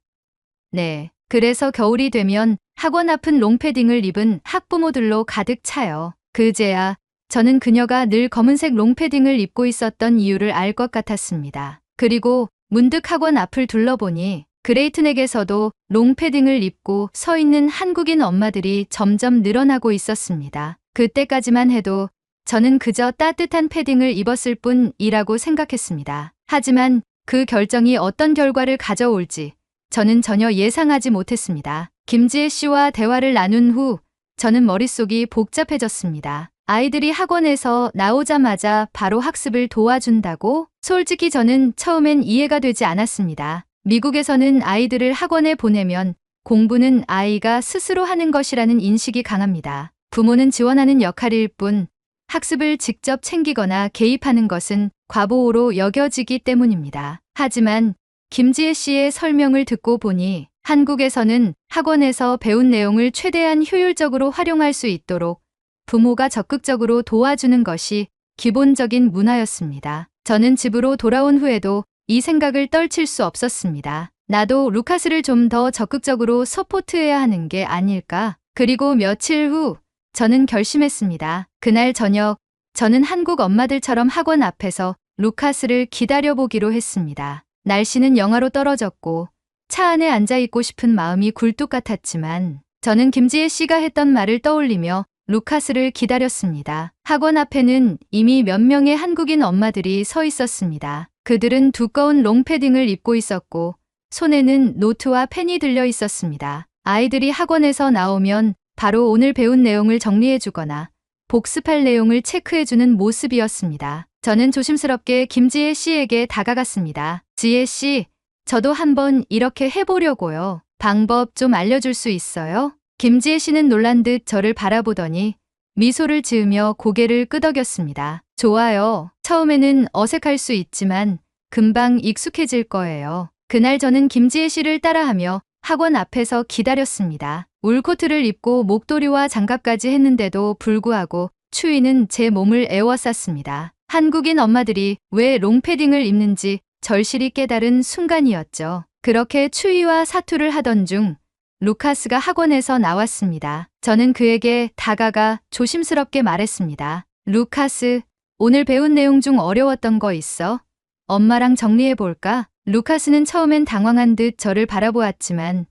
네, 그래서 겨울이 되면 학원 앞은 롱패딩을 입은 학부모들로 가득 차요. 그제야 저는 그녀가 늘 검은색 롱패딩을 입고 있었던 이유를 알 것 같았습니다. 그리고 문득 학원 앞을 둘러보니 그레이트넥에서도 롱패딩을 입고 서 있는 한국인 엄마들이 점점 늘어나고 있었습니다. 그때까지만 해도 저는 그저 따뜻한 패딩을 입었을 뿐이라고 생각했습니다. 하지만 그 결정이 어떤 결과를 가져올지 저는 전혀 예상하지 못했습니다. 김지혜 씨와 대화를 나눈 후 저는 머릿속이 복잡해졌습니다. 아이들이 학원에서 나오자마자 바로 학습을 도와준다고? 솔직히 저는 처음엔 이해가 되지 않았습니다. 미국에서는 아이들을 학원에 보내면 공부는 아이가 스스로 하는 것이라는 인식이 강합니다. 부모는 지원하는 역할일 뿐 학습을 직접 챙기거나 개입하는 것은 과보호로 여겨지기 때문입니다. 하지만 김지혜 씨의 설명을 듣고 보니 한국에서는 학원에서 배운 내용을 최대한 효율적으로 활용할 수 있도록 부모가 적극적으로 도와주는 것이 기본적인 문화였습니다. 저는 집으로 돌아온 후에도 이 생각을 떨칠 수 없었습니다. 나도 루카스를 좀 더 적극적으로 서포트해야 하는 게 아닐까? 그리고 며칠 후 저는 결심했습니다. 그날 저녁 저는 한국 엄마들처럼 학원 앞에서 루카스를 기다려보기로 했습니다. 날씨는 영하로 떨어졌고 차 안에 앉아있고 싶은 마음이 굴뚝 같았지만 저는 김지혜 씨가 했던 말을 떠올리며 루카스를 기다렸습니다. 학원 앞에는 이미 몇 명의 한국인 엄마들이 서 있었습니다. 그들은 두꺼운 롱패딩을 입고 있었고 손에는 노트와 펜이 들려 있었습니다. 아이들이 학원에서 나오면 바로 오늘 배운 내용을 정리해주거나 복습할 내용을 체크해주는 모습이었습니다. 저는 조심스럽게 김지혜 씨에게 다가갔습니다. 지혜 씨, 저도 한번 이렇게 해보려고요. 방법 좀 알려줄 수 있어요? 김지혜 씨는 놀란 듯 저를 바라보더니 미소를 지으며 고개를 끄덕였습니다. 좋아요. 처음에는 어색할 수 있지만 금방 익숙해질 거예요. 그날 저는 김지혜 씨를 따라하며 학원 앞에서 기다렸습니다. 울코트를 입고 목도리와 장갑까지 했는데도 불구하고 추위는 제 몸을 에워쌌습니다. 한국인 엄마들이 왜 롱패딩을 입는지 절실히 깨달은 순간이었죠. 그렇게 추위와 사투를 하던 중 루카스가 학원에서 나왔습니다. 저는 그에게 다가가 조심스럽게 말했습니다. 루카스, 오늘 배운 내용 중 어려웠던 거 있어? 엄마랑 정리해볼까? 루카스는 처음엔 당황한 듯 저를 바라보았지만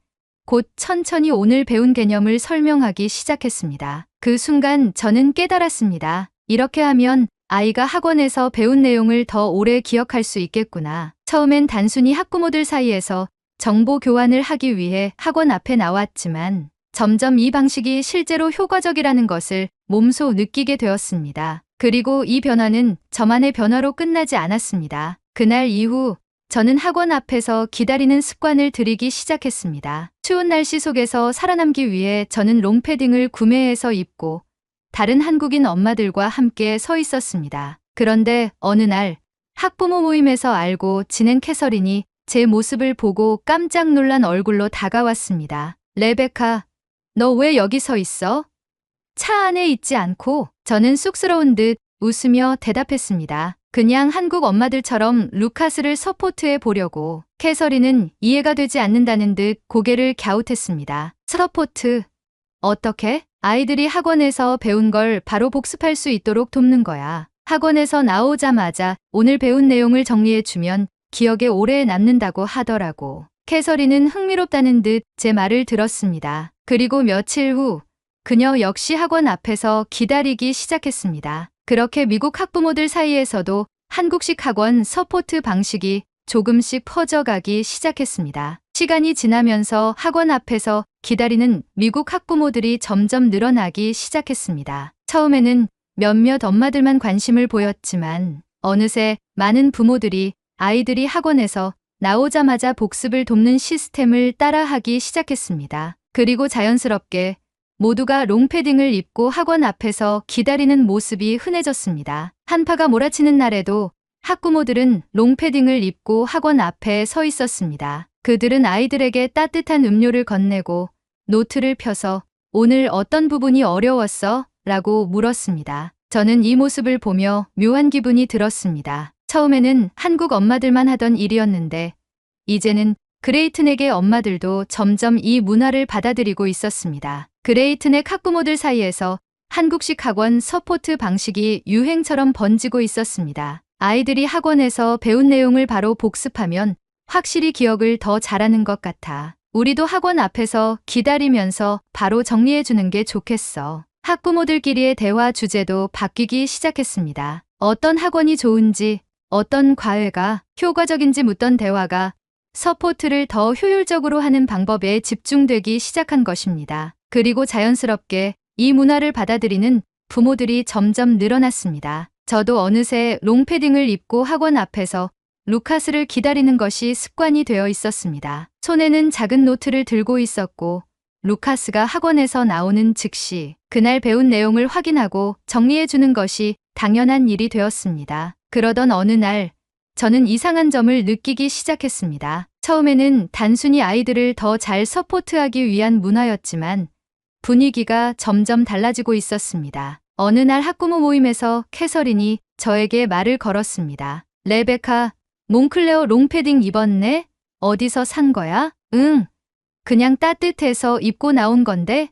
곧 천천히 오늘 배운 개념을 설명하기 시작했습니다. 그 순간 저는 깨달았습니다. 이렇게 하면 아이가 학원에서 배운 내용을 더 오래 기억할 수 있겠구나. 처음엔 단순히 학부모들 사이에서 정보 교환을 하기 위해 학원 앞에 나왔지만 점점 이 방식이 실제로 효과적이라는 것을 몸소 느끼게 되었습니다. 그리고 이 변화는 저만의 변화로 끝나지 않았습니다. 그날 이후 저는 학원 앞에서 기다리는 습관을 들이기 시작했습니다. 추운 날씨 속에서 살아남기 위해 저는 롱패딩을 구매해서 입고 다른 한국인 엄마들과 함께 서 있었습니다. 그런데 어느 날 학부모 모임에서 알고 지낸 캐서린이 제 모습을 보고 깜짝 놀란 얼굴로 다가왔습니다. 레베카, 너 왜 여기 서 있어? 차 안에 있지 않고? 저는 쑥스러운 듯 웃으며 대답했습니다. 그냥 한국 엄마들처럼 루카스를 서포트해 보려고. 캐서린은 이해가 되지 않는다는 듯 고개를 갸웃했습니다. 서포트? 어떻게? 아이들이 학원에서 배운 걸 바로 복습할 수 있도록 돕는 거야. 학원에서 나오자마자 오늘 배운 내용을 정리해주면 기억에 오래 남는다고 하더라고. 캐서린은 흥미롭다는 듯 제 말을 들었습니다. 그리고 며칠 후 그녀 역시 학원 앞에서 기다리기 시작했습니다. 그렇게 미국 학부모들 사이에서도 한국식 학원 서포트 방식이 조금씩 퍼져가기 시작했습니다. 시간이 지나면서 학원 앞에서 기다리는 미국 학부모들이 점점 늘어나기 시작했습니다. 처음에는 몇몇 엄마들만 관심을 보였지만 어느새 많은 부모들이 아이들이 학원에서 나오자마자 복습을 돕는 시스템을 따라하기 시작했습니다. 그리고 자연스럽게 모두가 롱패딩을 입고 학원 앞에서 기다리는 모습이 흔해졌습니다. 한파가 몰아치는 날에도 학부모들은 롱패딩을 입고 학원 앞에 서 있었습니다. 그들은 아이들에게 따뜻한 음료를 건네고 노트를 펴서 오늘 어떤 부분이 어려웠어? 라고 물었습니다. 저는 이 모습을 보며 묘한 기분이 들었습니다. 처음에는 한국 엄마들만 하던 일이었는데 이제는 그레이트넥의 엄마들도 점점 이 문화를 받아들이고 있었습니다. 그레이트넥 학부모들 사이에서 한국식 학원 서포트 방식이 유행처럼 번지고 있었습니다. 아이들이 학원에서 배운 내용을 바로 복습하면 확실히 기억을 더 잘하는 것 같아. 우리도 학원 앞에서 기다리면서 바로 정리해주는 게 좋겠어. 학부모들끼리의 대화 주제도 바뀌기 시작했습니다. 어떤 학원이 좋은지, 어떤 과외가 효과적인지 묻던 대화가 서포트를 더 효율적으로 하는 방법에 집중되기 시작한 것입니다. 그리고 자연스럽게 이 문화를 받아들이는 부모들이 점점 늘어났습니다. 저도 어느새 롱패딩을 입고 학원 앞에서 루카스를 기다리는 것이 습관이 되어 있었습니다. 손에는 작은 노트를 들고 있었고 루카스가 학원에서 나오는 즉시 그날 배운 내용을 확인하고 정리해주는 것이 당연한 일이 되었습니다. 그러던 어느 날 저는 이상한 점을 느끼기 시작했습니다. 처음에는 단순히 아이들을 더 잘 서포트하기 위한 문화였지만 분위기가 점점 달라지고 있었습니다. 어느 날 학부모 모임에서 캐서린이 저에게 말을 걸었습니다. 레베카, 몽클레어 롱패딩 입었네? 어디서 산 거야? 응. 그냥 따뜻해서 입고 나온 건데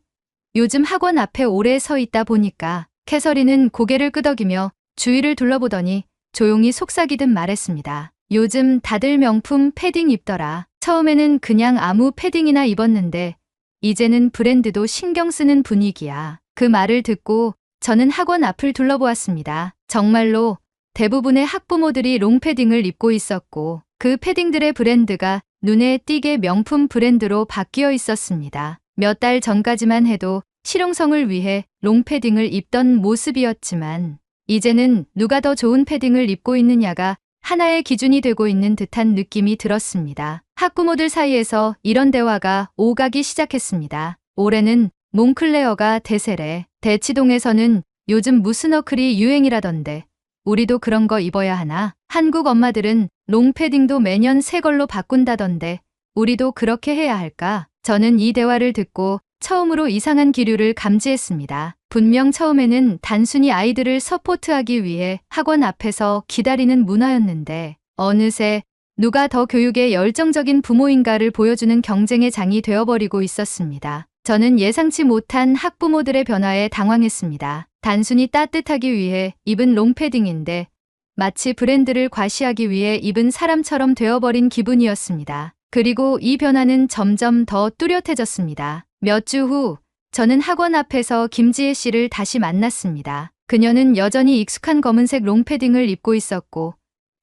요즘 학원 앞에 오래 서 있다 보니까. 캐서린은 고개를 끄덕이며 주위를 둘러보더니 조용히 속삭이듯 말했습니다. 요즘 다들 명품 패딩 입더라. 처음에는 그냥 아무 패딩이나 입었는데 이제는 브랜드도 신경 쓰는 분위기야. 그 말을 듣고 저는 학원 앞을 둘러보았습니다. 정말로 대부분의 학부모들이 롱패딩을 입고 있었고 그 패딩들의 브랜드가 눈에 띄게 명품 브랜드로 바뀌어 있었습니다. 몇 달 전까지만 해도 실용성을 위해 롱패딩을 입던 모습이었지만 이제는 누가 더 좋은 패딩을 입고 있느냐가 하나의 기준이 되고 있는 듯한 느낌이 들었습니다. 학부모들 사이에서 이런 대화가 오가기 시작했습니다. 올해는 몽클레어가 대세래. 대치동에서는 요즘 무슨 어클이 유행이라던데 우리도 그런 거 입어야 하나? 한국 엄마들은 롱패딩도 매년 새 걸로 바꾼다던데 우리도 그렇게 해야 할까? 저는 이 대화를 듣고 처음으로 이상한 기류를 감지했습니다. 분명 처음에는 단순히 아이들을 서포트하기 위해 학원 앞에서 기다리는 문화였는데 어느새 누가 더 교육에 열정적인 부모인가를 보여주는 경쟁의 장이 되어버리고 있었습니다. 저는 예상치 못한 학부모들의 변화에 당황했습니다. 단순히 따뜻하기 위해 입은 롱패딩인데 마치 브랜드를 과시하기 위해 입은 사람처럼 되어버린 기분이었습니다. 그리고 이 변화는 점점 더 뚜렷해졌습니다. 몇 주 후 저는 학원 앞에서 김지혜 씨를 다시 만났습니다. 그녀는 여전히 익숙한 검은색 롱패딩을 입고 있었고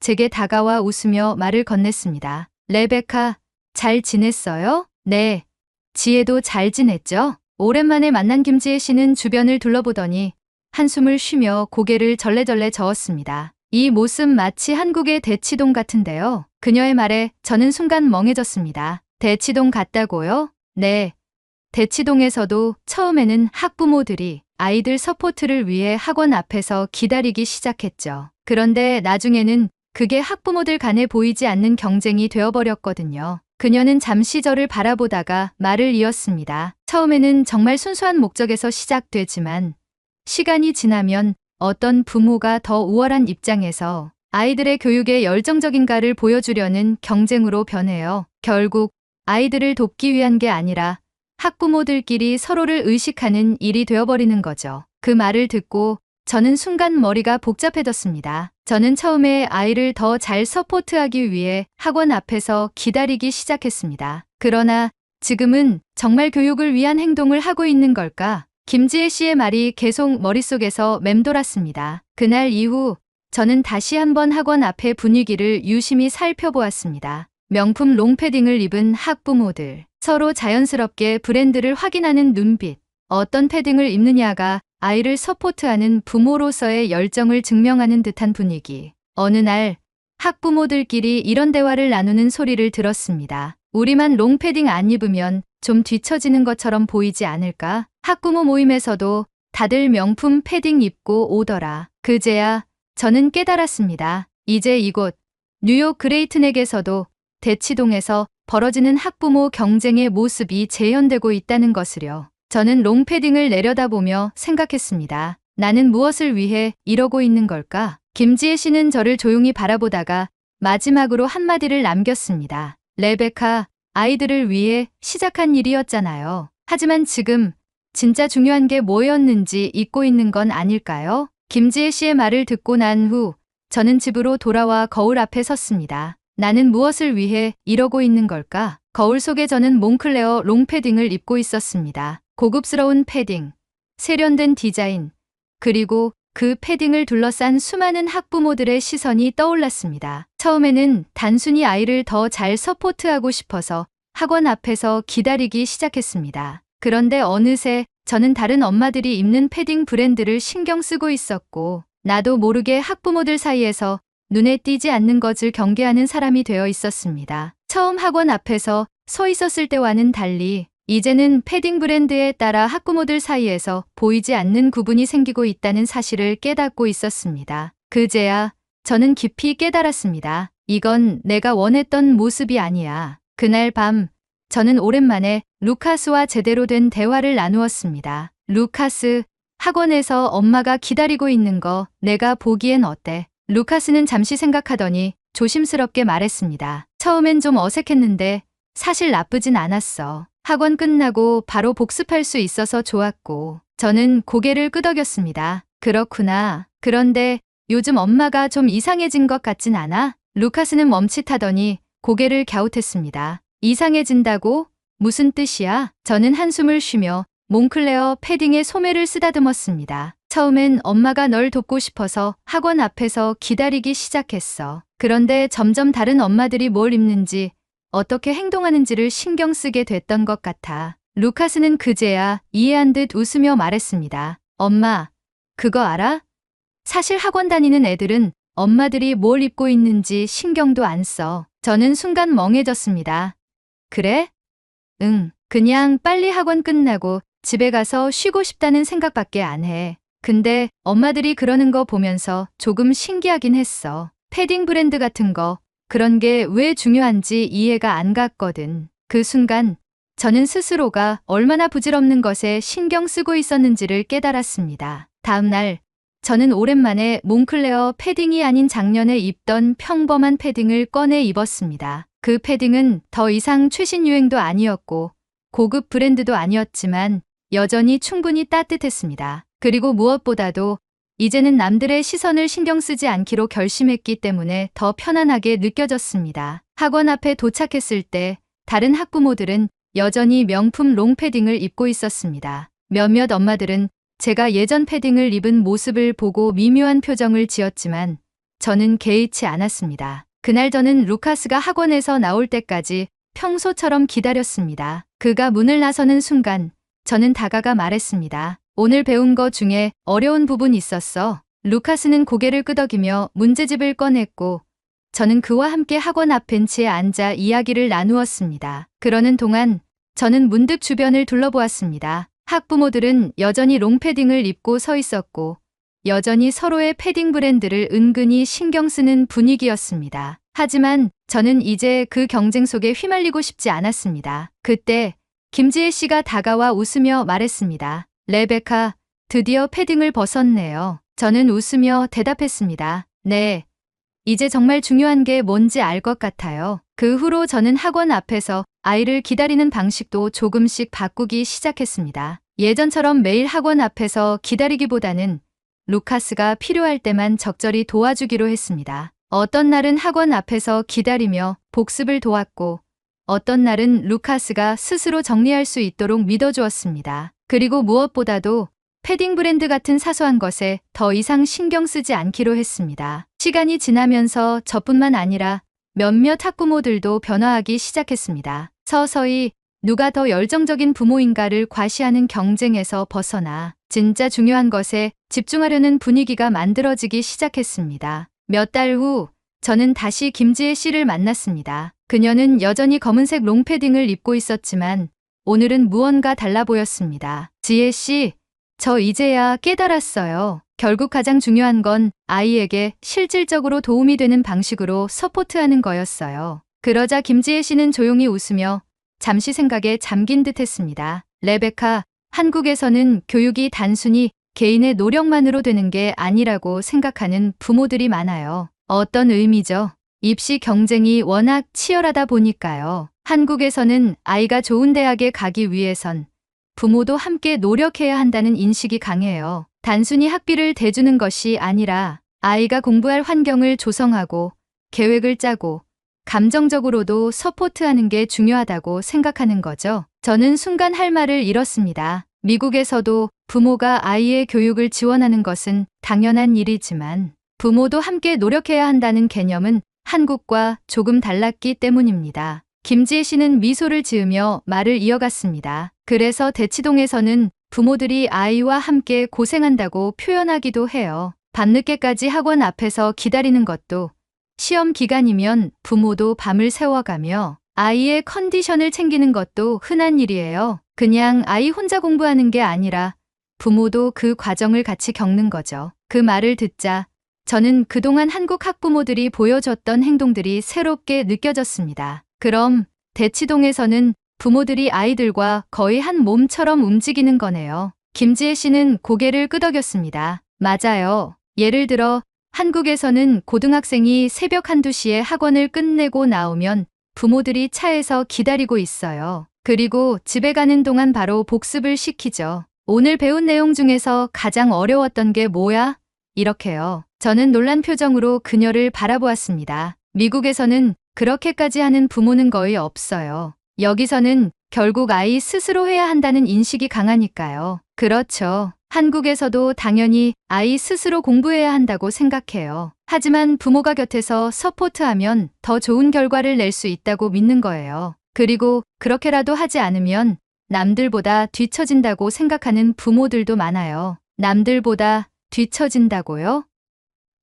제게 다가와 웃으며 말을 건넸습니다. 레베카, 잘 지냈어요? 네. 지혜도 잘 지냈죠? 오랜만에 만난 김지혜 씨는 주변을 둘러보더니 한숨을 쉬며 고개를 절레절레 저었습니다. 이 모습 마치 한국의 대치동 같은데요. 그녀의 말에 저는 순간 멍해졌습니다. 대치동 같다고요? 네. 대치동에서도 처음에는 학부모들이 아이들 서포트를 위해 학원 앞에서 기다리기 시작했죠. 그런데 나중에는 그게 학부모들 간에 보이지 않는 경쟁이 되어버렸거든요. 그녀는 잠시 저를 바라보다가 말을 이었습니다. 처음에는 정말 순수한 목적에서 시작되지만 시간이 지나면 어떤 부모가 더 우월한 입장에서 아이들의 교육에 열정적인가를 보여주려는 경쟁으로 변해요. 결국 아이들을 돕기 위한 게 아니라 학부모들끼리 서로를 의식하는 일이 되어버리는 거죠. 그 말을 듣고 저는 순간 머리가 복잡해졌습니다. 저는 처음에 아이를 더 잘 서포트하기 위해 학원 앞에서 기다리기 시작했습니다. 그러나 지금은 정말 교육을 위한 행동을 하고 있는 걸까? 김지혜 씨의 말이 계속 머릿속에서 맴돌았습니다. 그날 이후 저는 다시 한번 학원 앞의 분위기를 유심히 살펴보았습니다. 명품 롱패딩을 입은 학부모들, 서로 자연스럽게 브랜드를 확인하는 눈빛, 어떤 패딩을 입느냐가 아이를 서포트하는 부모로서의 열정을 증명하는 듯한 분위기. 어느 날 학부모들끼리 이런 대화를 나누는 소리를 들었습니다. 우리만 롱패딩 안 입으면 좀 뒤처지는 것처럼 보이지 않을까? 학부모 모임에서도 다들 명품 패딩 입고 오더라. 그제야 저는 깨달았습니다. 이제 이곳 뉴욕 그레이트넥에서도 대치동에서 벌어지는 학부모 경쟁의 모습이 재현되고 있다는 것을요. 저는 롱패딩을 내려다보며 생각했습니다. 나는 무엇을 위해 이러고 있는 걸까? 김지혜 씨는 저를 조용히 바라보다가 마지막으로 한마디를 남겼습니다. 레베카, 아이들을 위해 시작한 일이었잖아요. 하지만 지금 진짜 중요한 게 뭐였는지 잊고 있는 건 아닐까요? 김지혜 씨의 말을 듣고 난 후 저는 집으로 돌아와 거울 앞에 섰습니다. 나는 무엇을 위해 이러고 있는 걸까? 거울 속에 저는 몽클레어 롱패딩을 입고 있었습니다. 고급스러운 패딩, 세련된 디자인, 그리고 그 패딩을 둘러싼 수많은 학부모들의 시선이 떠올랐습니다. 처음에는 단순히 아이를 더 잘 서포트하고 싶어서 학원 앞에서 기다리기 시작했습니다. 그런데 어느새 저는 다른 엄마들이 입는 패딩 브랜드를 신경 쓰고 있었고 나도 모르게 학부모들 사이에서 눈에 띄지 않는 것을 경계하는 사람이 되어 있었습니다. 처음 학원 앞에서 서 있었을 때와는 달리 이제는 패딩 브랜드에 따라 학부모들 사이에서 보이지 않는 구분이 생기고 있다는 사실을 깨닫고 있었습니다. 그제야 저는 깊이 깨달았습니다. 이건 내가 원했던 모습이 아니야. 그날 밤, 저는 오랜만에 루카스와 제대로 된 대화를 나누었습니다. 루카스, 학원에서 엄마가 기다리고 있는 거 내가 보기엔 어때? 루카스는 잠시 생각하더니 조심스럽게 말했습니다. 처음엔 좀 어색했는데 사실 나쁘진 않았어. 학원 끝나고 바로 복습할 수 있어서 좋았고. 저는 고개를 끄덕였습니다. 그렇구나. 그런데 요즘 엄마가 좀 이상해진 것 같진 않아? 루카스는 멈칫하더니 고개를 갸웃했습니다. 이상해진다고? 무슨 뜻이야? 저는 한숨을 쉬며 몽클레어 패딩에 소매를 쓰다듬었습니다. 처음엔 엄마가 널 돕고 싶어서 학원 앞에서 기다리기 시작했어. 그런데 점점 다른 엄마들이 뭘 입는지, 어떻게 행동하는지를 신경 쓰게 됐던 것 같아. 루카스는 그제야 이해한 듯 웃으며 말했습니다. 엄마, 그거 알아? 사실 학원 다니는 애들은 엄마들이 뭘 입고 있는지 신경도 안 써. 저는 순간 멍해졌습니다. 그래? 응, 그냥 빨리 학원 끝나고 집에 가서 쉬고 싶다는 생각밖에 안 해. 근데 엄마들이 그러는 거 보면서 조금 신기하긴 했어. 패딩 브랜드 같은 거, 그런 게 왜 중요한지 이해가 안 갔거든. 그 순간 저는 스스로가 얼마나 부질없는 것에 신경 쓰고 있었는지를 깨달았습니다. 다음 날 저는 오랜만에 몽클레어 패딩이 아닌 작년에 입던 평범한 패딩을 꺼내 입었습니다. 그 패딩은 더 이상 최신 유행도 아니었고 고급 브랜드도 아니었지만 여전히 충분히 따뜻했습니다. 그리고 무엇보다도 이제는 남들의 시선을 신경 쓰지 않기로 결심했기 때문에 더 편안하게 느껴졌습니다. 학원 앞에 도착했을 때 다른 학부모들은 여전히 명품 롱패딩을 입고 있었습니다. 몇몇 엄마들은 제가 예전 패딩을 입은 모습을 보고 미묘한 표정을 지었지만 저는 개의치 않았습니다. 그날 저는 루카스가 학원에서 나올 때까지 평소처럼 기다렸습니다. 그가 문을 나서는 순간 저는 다가가 말했습니다. 오늘 배운 거 중에 어려운 부분 있었어. 루카스는 고개를 끄덕이며 문제집을 꺼냈고 저는 그와 함께 학원 앞 벤치에 앉아 이야기를 나누었습니다. 그러는 동안 저는 문득 주변을 둘러보았습니다. 학부모들은 여전히 롱패딩을 입고 서 있었고 여전히 서로의 패딩 브랜드를 은근히 신경 쓰는 분위기였습니다. 하지만 저는 이제 그 경쟁 속에 휘말리고 싶지 않았습니다. 그때 김지혜 씨가 다가와 웃으며 말했습니다. 레베카, 드디어 패딩을 벗었네요. 저는 웃으며 대답했습니다. 네. 이제 정말 중요한 게 뭔지 알 것 같아요. 그 후로 저는 학원 앞에서 아이를 기다리는 방식도 조금씩 바꾸기 시작했습니다. 예전처럼 매일 학원 앞에서 기다리기보다는 루카스가 필요할 때만 적절히 도와주기로 했습니다. 어떤 날은 학원 앞에서 기다리며 복습을 도왔고 어떤 날은 루카스가 스스로 정리할 수 있도록 믿어주었습니다. 그리고 무엇보다도 패딩 브랜드 같은 사소한 것에 더 이상 신경 쓰지 않기로 했습니다. 시간이 지나면서 저뿐만 아니라 몇몇 학부모들도 변화하기 시작했습니다. 서서히 누가 더 열정적인 부모인가를 과시하는 경쟁에서 벗어나 진짜 중요한 것에 집중하려는 분위기가 만들어지기 시작했습니다. 몇 달 후 저는 다시 김지혜 씨를 만났습니다. 그녀는 여전히 검은색 롱패딩을 입고 있었지만 오늘은 무언가 달라 보였습니다. 지혜 씨, 저 이제야 깨달았어요. 결국 가장 중요한 건 아이에게 실질적으로 도움이 되는 방식으로 서포트하는 거였어요. 그러자 김지혜 씨는 조용히 웃으며 잠시 생각에 잠긴 듯 했습니다. 레베카, 한국에서는 교육이 단순히 개인의 노력만으로 되는 게 아니라고 생각하는 부모들이 많아요. 어떤 의미죠? 입시 경쟁이 워낙 치열하다 보니까요. 한국에서는 아이가 좋은 대학에 가기 위해선 부모도 함께 노력해야 한다는 인식이 강해요. 단순히 학비를 대주는 것이 아니라 아이가 공부할 환경을 조성하고 계획을 짜고 감정적으로도 서포트하는 게 중요하다고 생각하는 거죠. 저는 순간 할 말을 잃었습니다. 미국에서도 부모가 아이의 교육을 지원하는 것은 당연한 일이지만 부모도 함께 노력해야 한다는 개념은 한국과 조금 달랐기 때문입니다. 김지혜 씨는 미소를 지으며 말을 이어갔습니다. 그래서 대치동에서는 부모들이 아이와 함께 고생한다고 표현하기도 해요. 밤늦게까지 학원 앞에서 기다리는 것도 시험 기간이면 부모도 밤을 새워가며 아이의 컨디션을 챙기는 것도 흔한 일이에요. 그냥 아이 혼자 공부하는 게 아니라 부모도 그 과정을 같이 겪는 거죠. 그 말을 듣자 저는 그동안 한국 학부모들이 보여줬던 행동들이 새롭게 느껴졌습니다. 그럼 대치동에서는 부모들이 아이들과 거의 한 몸처럼 움직이는 거네요. 김지혜 씨는 고개를 끄덕였습니다. 맞아요. 예를 들어 한국에서는 고등학생이 새벽 한두 시에 학원을 끝내고 나오면 부모들이 차에서 기다리고 있어요. 그리고 집에 가는 동안 바로 복습을 시키죠. 오늘 배운 내용 중에서 가장 어려웠던 게 뭐야? 이렇게요. 저는 놀란 표정으로 그녀를 바라보았습니다. 미국에서는 그렇게까지 하는 부모는 거의 없어요. 여기서는 결국 아이 스스로 해야 한다는 인식이 강하니까요. 그렇죠. 한국에서도 당연히 아이 스스로 공부해야 한다고 생각해요. 하지만 부모가 곁에서 서포트하면 더 좋은 결과를 낼 수 있다고 믿는 거예요. 그리고 그렇게라도 하지 않으면 남들보다 뒤처진다고 생각하는 부모들도 많아요. 남들보다 뒤처진다고요?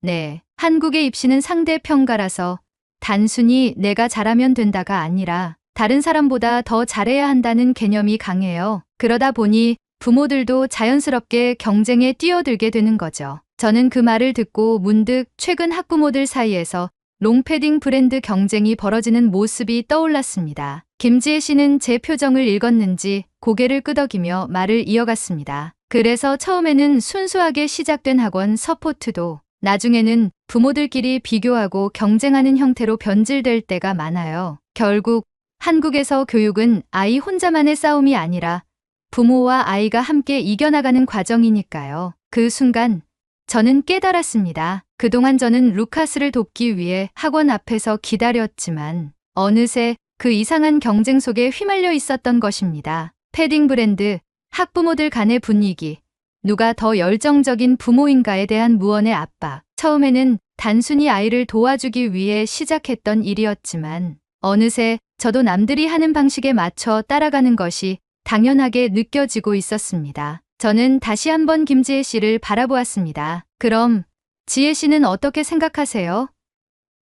네. 한국의 입시는 상대 평가라서 단순히 내가 잘하면 된다가 아니라 다른 사람보다 더 잘해야 한다는 개념이 강해요. 그러다 보니 부모들도 자연스럽게 경쟁에 뛰어들게 되는 거죠. 저는 그 말을 듣고 문득 최근 학부모들 사이에서 롱패딩 브랜드 경쟁이 벌어지는 모습이 떠올랐습니다. 김지혜 씨는 제 표정을 읽었는지 고개를 끄덕이며 말을 이어갔습니다. 그래서 처음에는 순수하게 시작된 학원 서포트도 나중에는 부모들끼리 비교하고 경쟁하는 형태로 변질될 때가 많아요. 결국 한국에서 교육은 아이 혼자만의 싸움이 아니라 부모와 아이가 함께 이겨나가는 과정이니까요. 그 순간 저는 깨달았습니다. 그동안 저는 루카스를 돕기 위해 학원 앞에서 기다렸지만 어느새 그 이상한 경쟁 속에 휘말려 있었던 것입니다. 패딩 브랜드, 학부모들 간의 분위기, 누가 더 열정적인 부모인가에 대한 무언의 압박. 처음에는 단순히 아이를 도와주기 위해 시작했던 일이었지만 어느새 저도 남들이 하는 방식에 맞춰 따라가는 것이 당연하게 느껴지고 있었습니다. 저는 다시 한번 김지혜 씨를 바라보았습니다. 그럼 지혜 씨는 어떻게 생각하세요?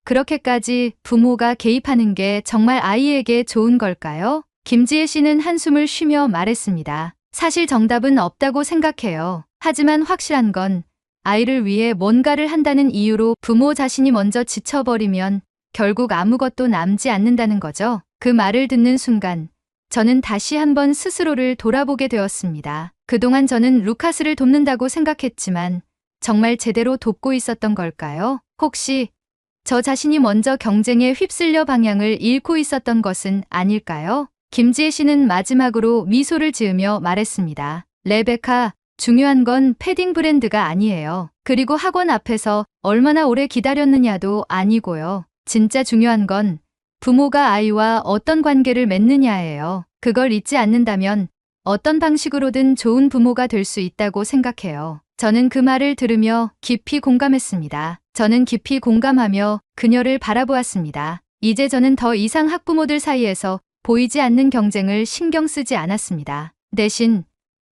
그렇게까지 부모가 개입하는 게 정말 아이에게 좋은 걸까요? 김지혜 씨는 한숨을 쉬며 말했습니다. 사실 정답은 없다고 생각해요. 하지만 확실한 건 아이를 위해 뭔가를 한다는 이유로 부모 자신이 먼저 지쳐버리면 결국 아무것도 남지 않는다는 거죠. 그 말을 듣는 순간 저는 다시 한번 스스로를 돌아보게 되었습니다. 그동안 저는 루카스를 돕는다고 생각했지만 정말 제대로 돕고 있었던 걸까요? 혹시 저 자신이 먼저 경쟁에 휩쓸려 방향을 잃고 있었던 것은 아닐까요? 김지혜 씨는 마지막으로 미소를 지으며 말했습니다. 레베카, 중요한 건 패딩 브랜드가 아니에요. 그리고 학원 앞에서 얼마나 오래 기다렸느냐도 아니고요. 진짜 중요한 건 부모가 아이와 어떤 관계를 맺느냐예요. 그걸 잊지 않는다면 어떤 방식으로든 좋은 부모가 될 수 있다고 생각해요. 저는 그 말을 들으며 깊이 공감했습니다. 저는 깊이 공감하며 그녀를 바라보았습니다. 이제 저는 더 이상 학부모들 사이에서 보이지 않는 경쟁을 신경 쓰지 않았습니다. 대신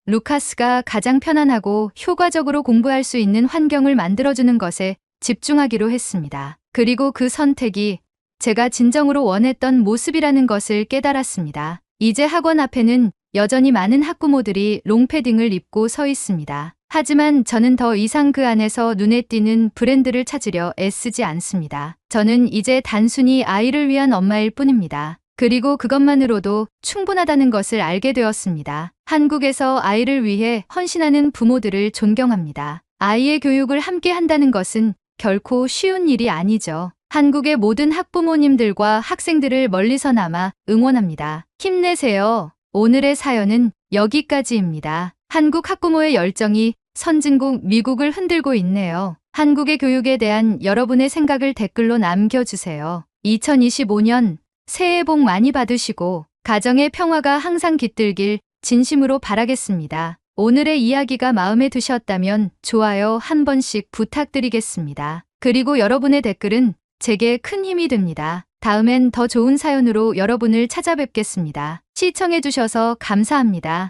루카스가 가장 편안하고 효과적으로 공부할 수 있는 환경을 만들어주는 것에 집중하기로 했습니다. 그리고 그 선택이 제가 진정으로 원했던 모습이라는 것을 깨달았습니다. 이제 학원 앞에는 여전히 많은 학부모들이 롱패딩을 입고 서 있습니다. 하지만 저는 더 이상 그 안에서 눈에 띄는 브랜드를 찾으려 애쓰지 않습니다. 저는 이제 단순히 아이를 위한 엄마일 뿐입니다. 그리고 그것만으로도 충분하다는 것을 알게 되었습니다. 한국에서 아이를 위해 헌신하는 부모들을 존경합니다. 아이의 교육을 함께 한다는 것은 결코 쉬운 일이 아니죠. 한국의 모든 학부모님들과 학생들을 멀리서나마 응원합니다. 힘내세요. 오늘의 사연은 여기까지입니다. 한국 학부모의 열정이 선진국 미국을 흔들고 있네요. 한국의 교육에 대한 여러분의 생각을 댓글로 남겨주세요. 2025년 새해 복 많이 받으시고 가정의 평화가 항상 깃들길 진심으로 바라겠습니다. 오늘의 이야기가 마음에 드셨다면 좋아요 한 번씩 부탁드리겠습니다. 그리고 여러분의 댓글은 제게 큰 힘이 됩니다. 다음엔 더 좋은 사연으로 여러분을 찾아뵙겠습니다. 시청해주셔서 감사합니다.